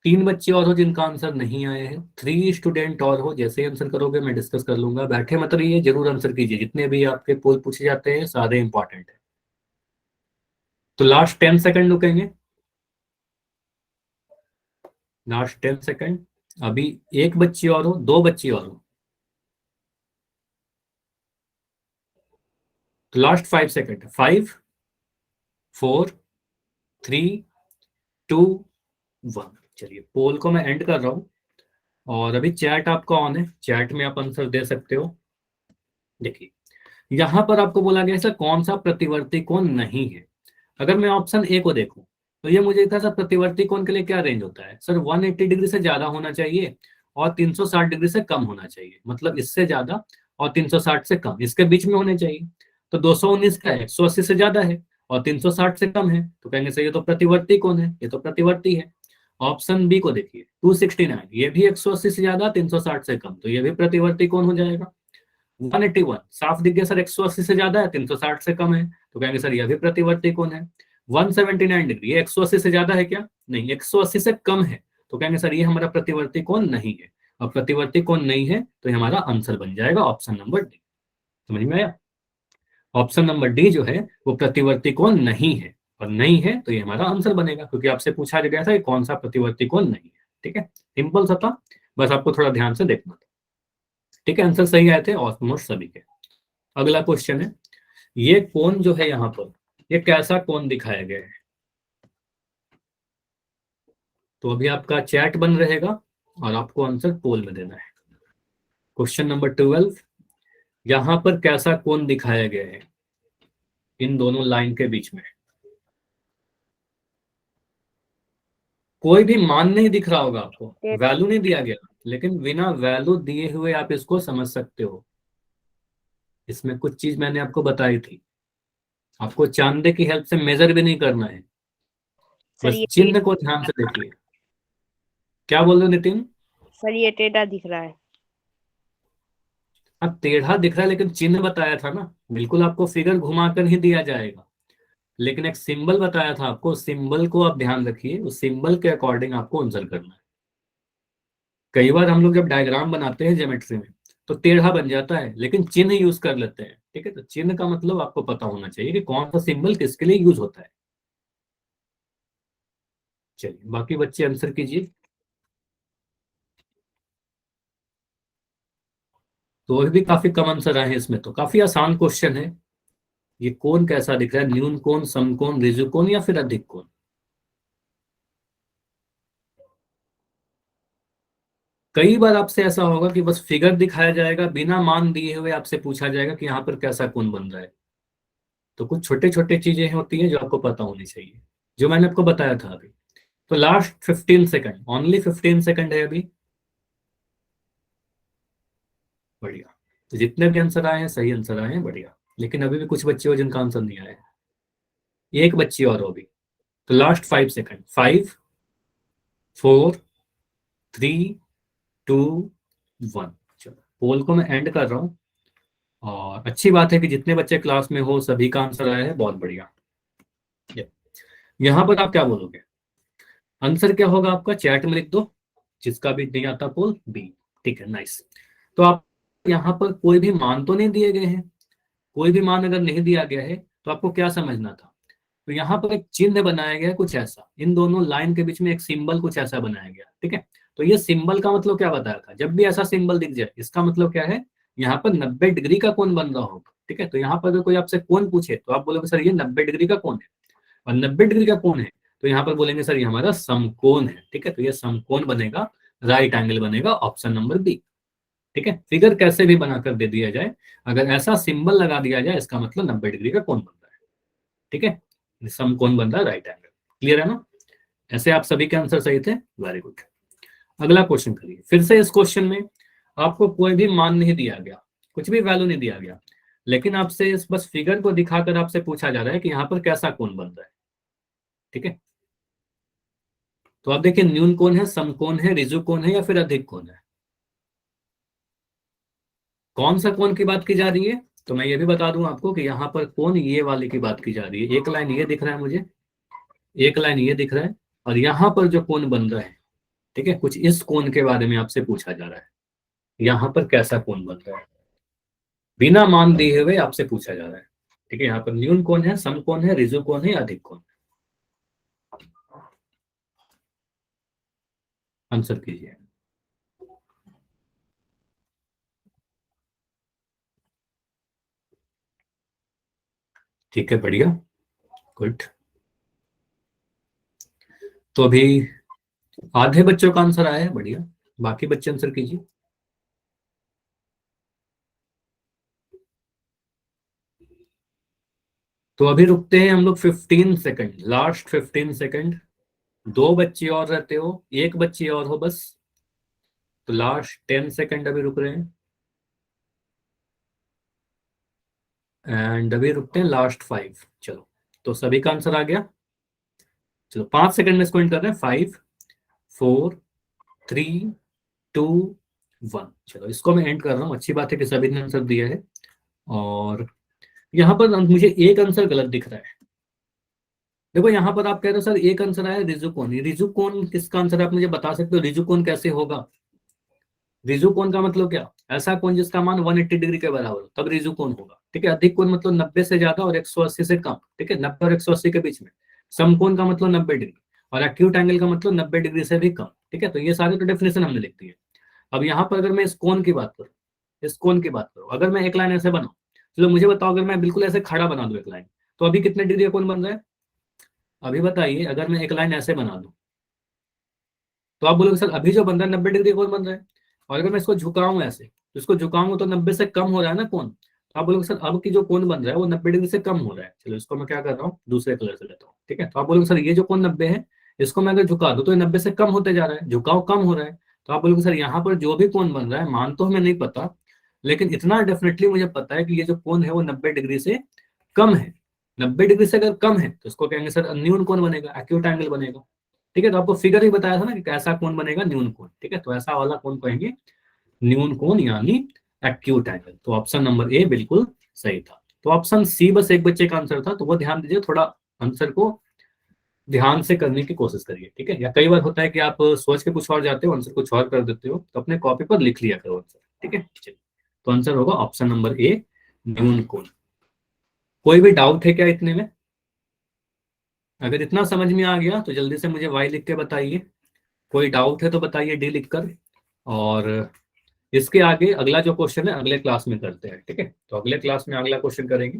3 बच्चे और हो जिनका आंसर नहीं आया है, 3 स्टूडेंट और हो, जैसे ही आंसर करोगे मैं डिस्कस कर लूंगा। बैठे मत रहिए, जरूर आंसर कीजिए, जितने भी आपके पोल पूछे जाते हैं सारे इंपॉर्टेंट है। तो लास्ट 10 सेकंड रुकेंगे, लास्ट 10 सेकंड। अभी एक बच्ची और हो, 2 बच्ची और हो, तो लास्ट 5 सेकंड। 5, 4, 3, 2, 1। चलिए, पोल को मैं एंड कर रहा हूं और अभी चैट आपका ऑन है, चैट में आप आंसर दे सकते हो। देखिए, यहां पर आपको बोला गया सर कौन सा प्रतिवर्ती कोण नहीं है। अगर मैं ऑप्शन ए को देखूं तो ये मुझे था सर प्रतिवर्ती कोण के लिए क्या रेंज होता है, सर 180 डिग्री से ज्यादा होना चाहिए और 360 डिग्री से कम होना चाहिए, मतलब इससे ज्यादा और 360 से कम, इसके बीच में होने चाहिए। तो 219 का है, 180 से ज्यादा है और 360 से कम है, तो कहेंगे सर ये तो प्रतिवर्ती कोण है, ये तो प्रतिवर्ती है। ऑप्शन बी को देखिए, 269, ये भी 180 से ज्यादा 360 से कम, तो ये भी प्रतिवर्ती कोण हो जाएगा। 181 साफ दिख गया सर, 180 से ज्यादा है 360 से कम है, तो कहेंगे सर यह भी प्रतिवर्ती कोण है। 179 डिग्री, ये 180 से ज्यादा है क्या? नहीं, 180 से कम है, तो कहेंगे सर ये हमारा प्रतिवर्ती कोण नहीं है। और प्रतिवर्ती कोण नहीं है तो ये हमारा आंसर बन जाएगा ऑप्शन नंबर डी। समझ में आया? ऑप्शन नंबर डी जो है वो प्रतिवर्ती कोण नहीं है, और नहीं है तो ये हमारा आंसर बनेगा, क्योंकि आपसे पूछा गया था कि कौन सा प्रतिवर्ती कोण नहीं है। ठीक है, सिंपल सा था, बस आपको थोड़ा ध्यान से देखना था। ठीक है, आंसर सही आए थे ऑलमोस्ट सभी के। अगला क्वेश्चन है, ये कोण जो है यहाँ पर, ये कैसा कोण दिखाया गया है? तो अभी आपका चैट बंद रहेगा और आपको आंसर पोल में देना है। क्वेश्चन नंबर 12, यहाँ पर कैसा कोण दिखाया गया है इन दोनों लाइन के बीच में? कोई भी मान नहीं दिख रहा होगा आपको, वैल्यू नहीं दिया गया, लेकिन बिना वैल्यू दिए हुए आप इसको समझ सकते हो। इसमें कुछ चीज मैंने आपको बताई थी, आपको चांदे की हेल्प से मेजर भी नहीं करना है, सर बस ये चिन्ह को ध्यान से देखिए। क्या बोल रहे हो नितिन? सर ये टेढ़ा दिख रहा है। अब टेढ़ा दिख रहा है लेकिन चिन्ह बताया था ना, बिल्कुल आपको फिगर घुमाकर ही दिया जाएगा, लेकिन एक सिंबल बताया था आपको, सिंबल को आप ध्यान रखिए, उस सिंबल के अकॉर्डिंग आपको आंसर करना है। कई बार हम लोग जब डायग्राम बनाते हैं ज्योमेट्री में तो टेढ़ा बन जाता है, लेकिन चिन्ह यूज कर लेते हैं। ठीक है, तो चिन्ह का मतलब आपको पता होना चाहिए कि कौन सा सिंबल किसके लिए यूज होता है। चलिए, बाकी बच्चे आंसर कीजिए। तो भी काफी कम आंसर आए हैं इसमें, तो काफी आसान क्वेश्चन है। ये कोण कैसा दिख रहा है, न्यून कोण, समकोण, ऋजु कोण या फिर अधिक कोण? कई बार आपसे ऐसा होगा कि बस फिगर दिखाया जाएगा, बिना मान दिए हुए आपसे पूछा जाएगा कि यहाँ पर कैसा कोण बन रहा है। तो कुछ छोटे छोटे चीजें होती हैं जो आपको पता होनी चाहिए, जो मैंने आपको बताया था अभी। तो लास्ट 15 सेकंड, ओनली 15 सेकंड है अभी। बढ़िया। तो जितने भी आंसर आए हैं सही आंसर आए हैं, बढ़िया। लेकिन अभी भी कुछ बच्चे हो जिनका आंसर नहीं आया है। एक बच्ची और होगी। तो लास्ट 5 सेकंड, 5, 4, 3, 2, 1। चलो पोल को मैं एंड कर रहा हूँ। और अच्छी बात है कि जितने बच्चे क्लास में हो सभी का आंसर आया है, बहुत बढ़िया। यहाँ पर आप क्या बोलोगे? आंसर क्या होगा आपका, चैट में लिख दो। जिसका भी नहीं आता पोल बी। ठीक है, नाइस। तो आप यहाँ पर कोई भी मान तो नहीं दिए गए हैं। कोई भी मान अगर नहीं दिया गया है तो आपको क्या समझना था? तो यहाँ पर एक चिन्ह बनाया गया है कुछ ऐसा, इन दोनों लाइन के बीच में एक सिंबल कुछ ऐसा बनाया गया, ठीक है। तो ये सिंबल का मतलब क्या बताया था, जब भी ऐसा सिंबल दिख जाए इसका मतलब क्या है, यहाँ पर 90 डिग्री का कोण बन रहा होगा, ठीक है। तो यहाँ पर अगर कोई आपसे कोण पूछे तो आप बोलोगे सर ये 90 डिग्री का कोण है। और 90 डिग्री का कोण है तो यहाँ पर बोलेंगे सर ये हमारा समकोण है, ठीक है। तो ये समकोण बनेगा, राइट एंगल बनेगा, ऑप्शन नंबर बी। ठीक है, फिगर कैसे भी बनाकर दे दिया जाए, अगर ऐसा सिंबल लगा दिया जाए इसका मतलब 90 डिग्री का कोण बन रहा है, ठीक है। समकोण बन रहा है, राइट एंगल। क्लियर है ना? ऐसे आप सभी के आंसर सही थे, वेरी गुड। अगला क्वेश्चन करिए। फिर से इस क्वेश्चन में आपको कोई भी मान नहीं दिया गया, कुछ भी वैल्यू नहीं दिया गया, लेकिन आपसे इस बस फिगर को दिखाकर आपसे पूछा जा रहा है कि यहाँ पर कैसा कोण बन रहा है, ठीक है। तो आप देखिए, न्यून कोण है, समकोण है, ऋजु कोण है या फिर अधिक कोण है? कौन सा कोण की बात की जा रही है? तो मैं ये भी बता दूं आपको कि यहाँ पर कोण ये वाले की बात की जा रही है। एक लाइन ये दिख रहा है मुझे, एक लाइन ये दिख रहा है, और यहाँ पर जो कोण बन रहा है, ठीक है, कुछ इस कोण के बारे में आपसे पूछा जा रहा है। यहाँ पर कैसा कोण बन रहा है, बिना मान दिए हुए आपसे पूछा जा रहा है, ठीक है। यहाँ पर न्यून कोण है, समकोण है, ऋजु कोण है, अधिक कोण? आंसर कीजिए। ठीक है, बढ़िया, गुड। तो अभी आधे बच्चों का आंसर आया है, बढ़िया। बाकी बच्चे आंसर कीजिए। तो अभी रुकते हैं हम लोग 15 सेकंड, लास्ट 15 सेकंड। दो बच्चे और रहते हो, एक बच्ची और हो बस। तो लास्ट 10 सेकंड अभी रुक रहे हैं, एंड अभी रुकते हैं लास्ट 5। चलो, तो सभी का आंसर आ गया। चलो 5 सेकंड में इसको एंड कर रहे हैं, 5, 4, 3, 2, 1। चलो इसको मैं एंड कर रहा हूँ। अच्छी बात है कि सभी ने आंसर दिया है। और यहाँ पर मुझे एक आंसर गलत दिख रहा है। देखो यहाँ पर आप कह रहे हो सर एक आंसर आया रिजु कोण। रिजु कोण किसका आंसर है, आप मुझे बता सकते हो? रिजु कोण कैसे होगा? रिजु कोण का मतलब क्या? ऐसा कोण जिसका मान 180 डिग्री के बराबर हो, तब रिजु कोण होगा, ठीक है। अधिक कोण मतलब 90 से ज्यादा और 180 से कम, ठीक है, 90 और 180 के बीच में। समकोण का मतलब 90 डिग्री, और एक्यूट एंगल का मतलब 90 डिग्री से भी कम, ठीक है। तो ये सारे तो डेफिनेशन हमने लिख दी है। अब यहाँ पर अगर मैं इस कोण की बात करूँ, इस कोण की बात करूँ, अगर मैं एक लाइन ऐसे बनाऊं, चलो मुझे बताओ, अगर मैं बिल्कुल ऐसे खड़ा बना दूं एक लाइन, तो अभी कितने डिग्री का कोण बन रहा है? अभी बताइए, अगर मैं एक लाइन ऐसे बना दूं तो आप बोलोगे सर अभी जो बन रहा है 90 डिग्री कोण बन रहा है। और अगर मैं इसको झुकाऊं ऐसे, तो इसको झुकाऊंगा तो 90 से कम हो रहा है ना कोण। तो आप बोलोगे सर अब की जो कोण बन रहा है वो 90 डिग्री से कम हो रहा है। चलो इसको मैं क्या कर रहा हूँ, दूसरे कलर से लेता हूँ, ठीक है। तो आप बोलोगे सर ये जो कोण 90 है, इसको मैं अगर झुका दूं तो ये 90 से कम होते जा रहा है, झुकाव कम हो रहा है। तो आप बोलोगे सर यहाँ पर जो भी कोण बन रहा है, मान तो हमें नहीं पता, लेकिन इतना डेफिनेटली मुझे पता है कि ये जो कोण है वो 90 डिग्री से कम है। 90 डिग्री से अगर कम है तो इसको कहेंगे सर न्यून कोण बनेगा, एक्यूट एंगल बनेगा, ठीक है। तो आपको फिगर ही बताया था ना कि कैसा कोण बनेगा, न्यून कोण, ठीक है। तो ऐसा वाला कोण कहेंगे न्यून कोण, यानी एक्यूट एंगल। तो ऑप्शन नंबर ए बिल्कुल सही था। तो ऑप्शन सी बस एक बच्चे का आंसर था, तो वो ध्यान दीजिए, थोड़ा आंसर को ध्यान से करने की कोशिश करिए, ठीक है। या कई बार होता है कि आप सोच के कुछ और जाते हो, आंसर कुछ और कर देते हो, तो अपने कॉपी पर लिख लिया करो आंसर, ठीक है। चलिए, तो आंसर होगा ऑप्शन नंबर ए, न्यून कोण। कोई भी डाउट है क्या इतने में? अगर इतना समझ में आ गया तो जल्दी से मुझे वाई लिख के बताइए। कोई डाउट है तो बताइए डी लिखकर। और इसके आगे अगला जो क्वेश्चन है अगले क्लास में करते हैं, ठीक है। तो अगले क्लास में अगला क्वेश्चन करेंगे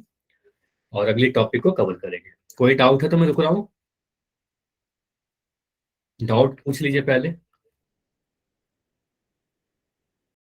और अगली टॉपिक को कवर करेंगे। कोई डाउट है तो मैं रुक रहा हूँ, डाउट पूछ लीजिए पहले।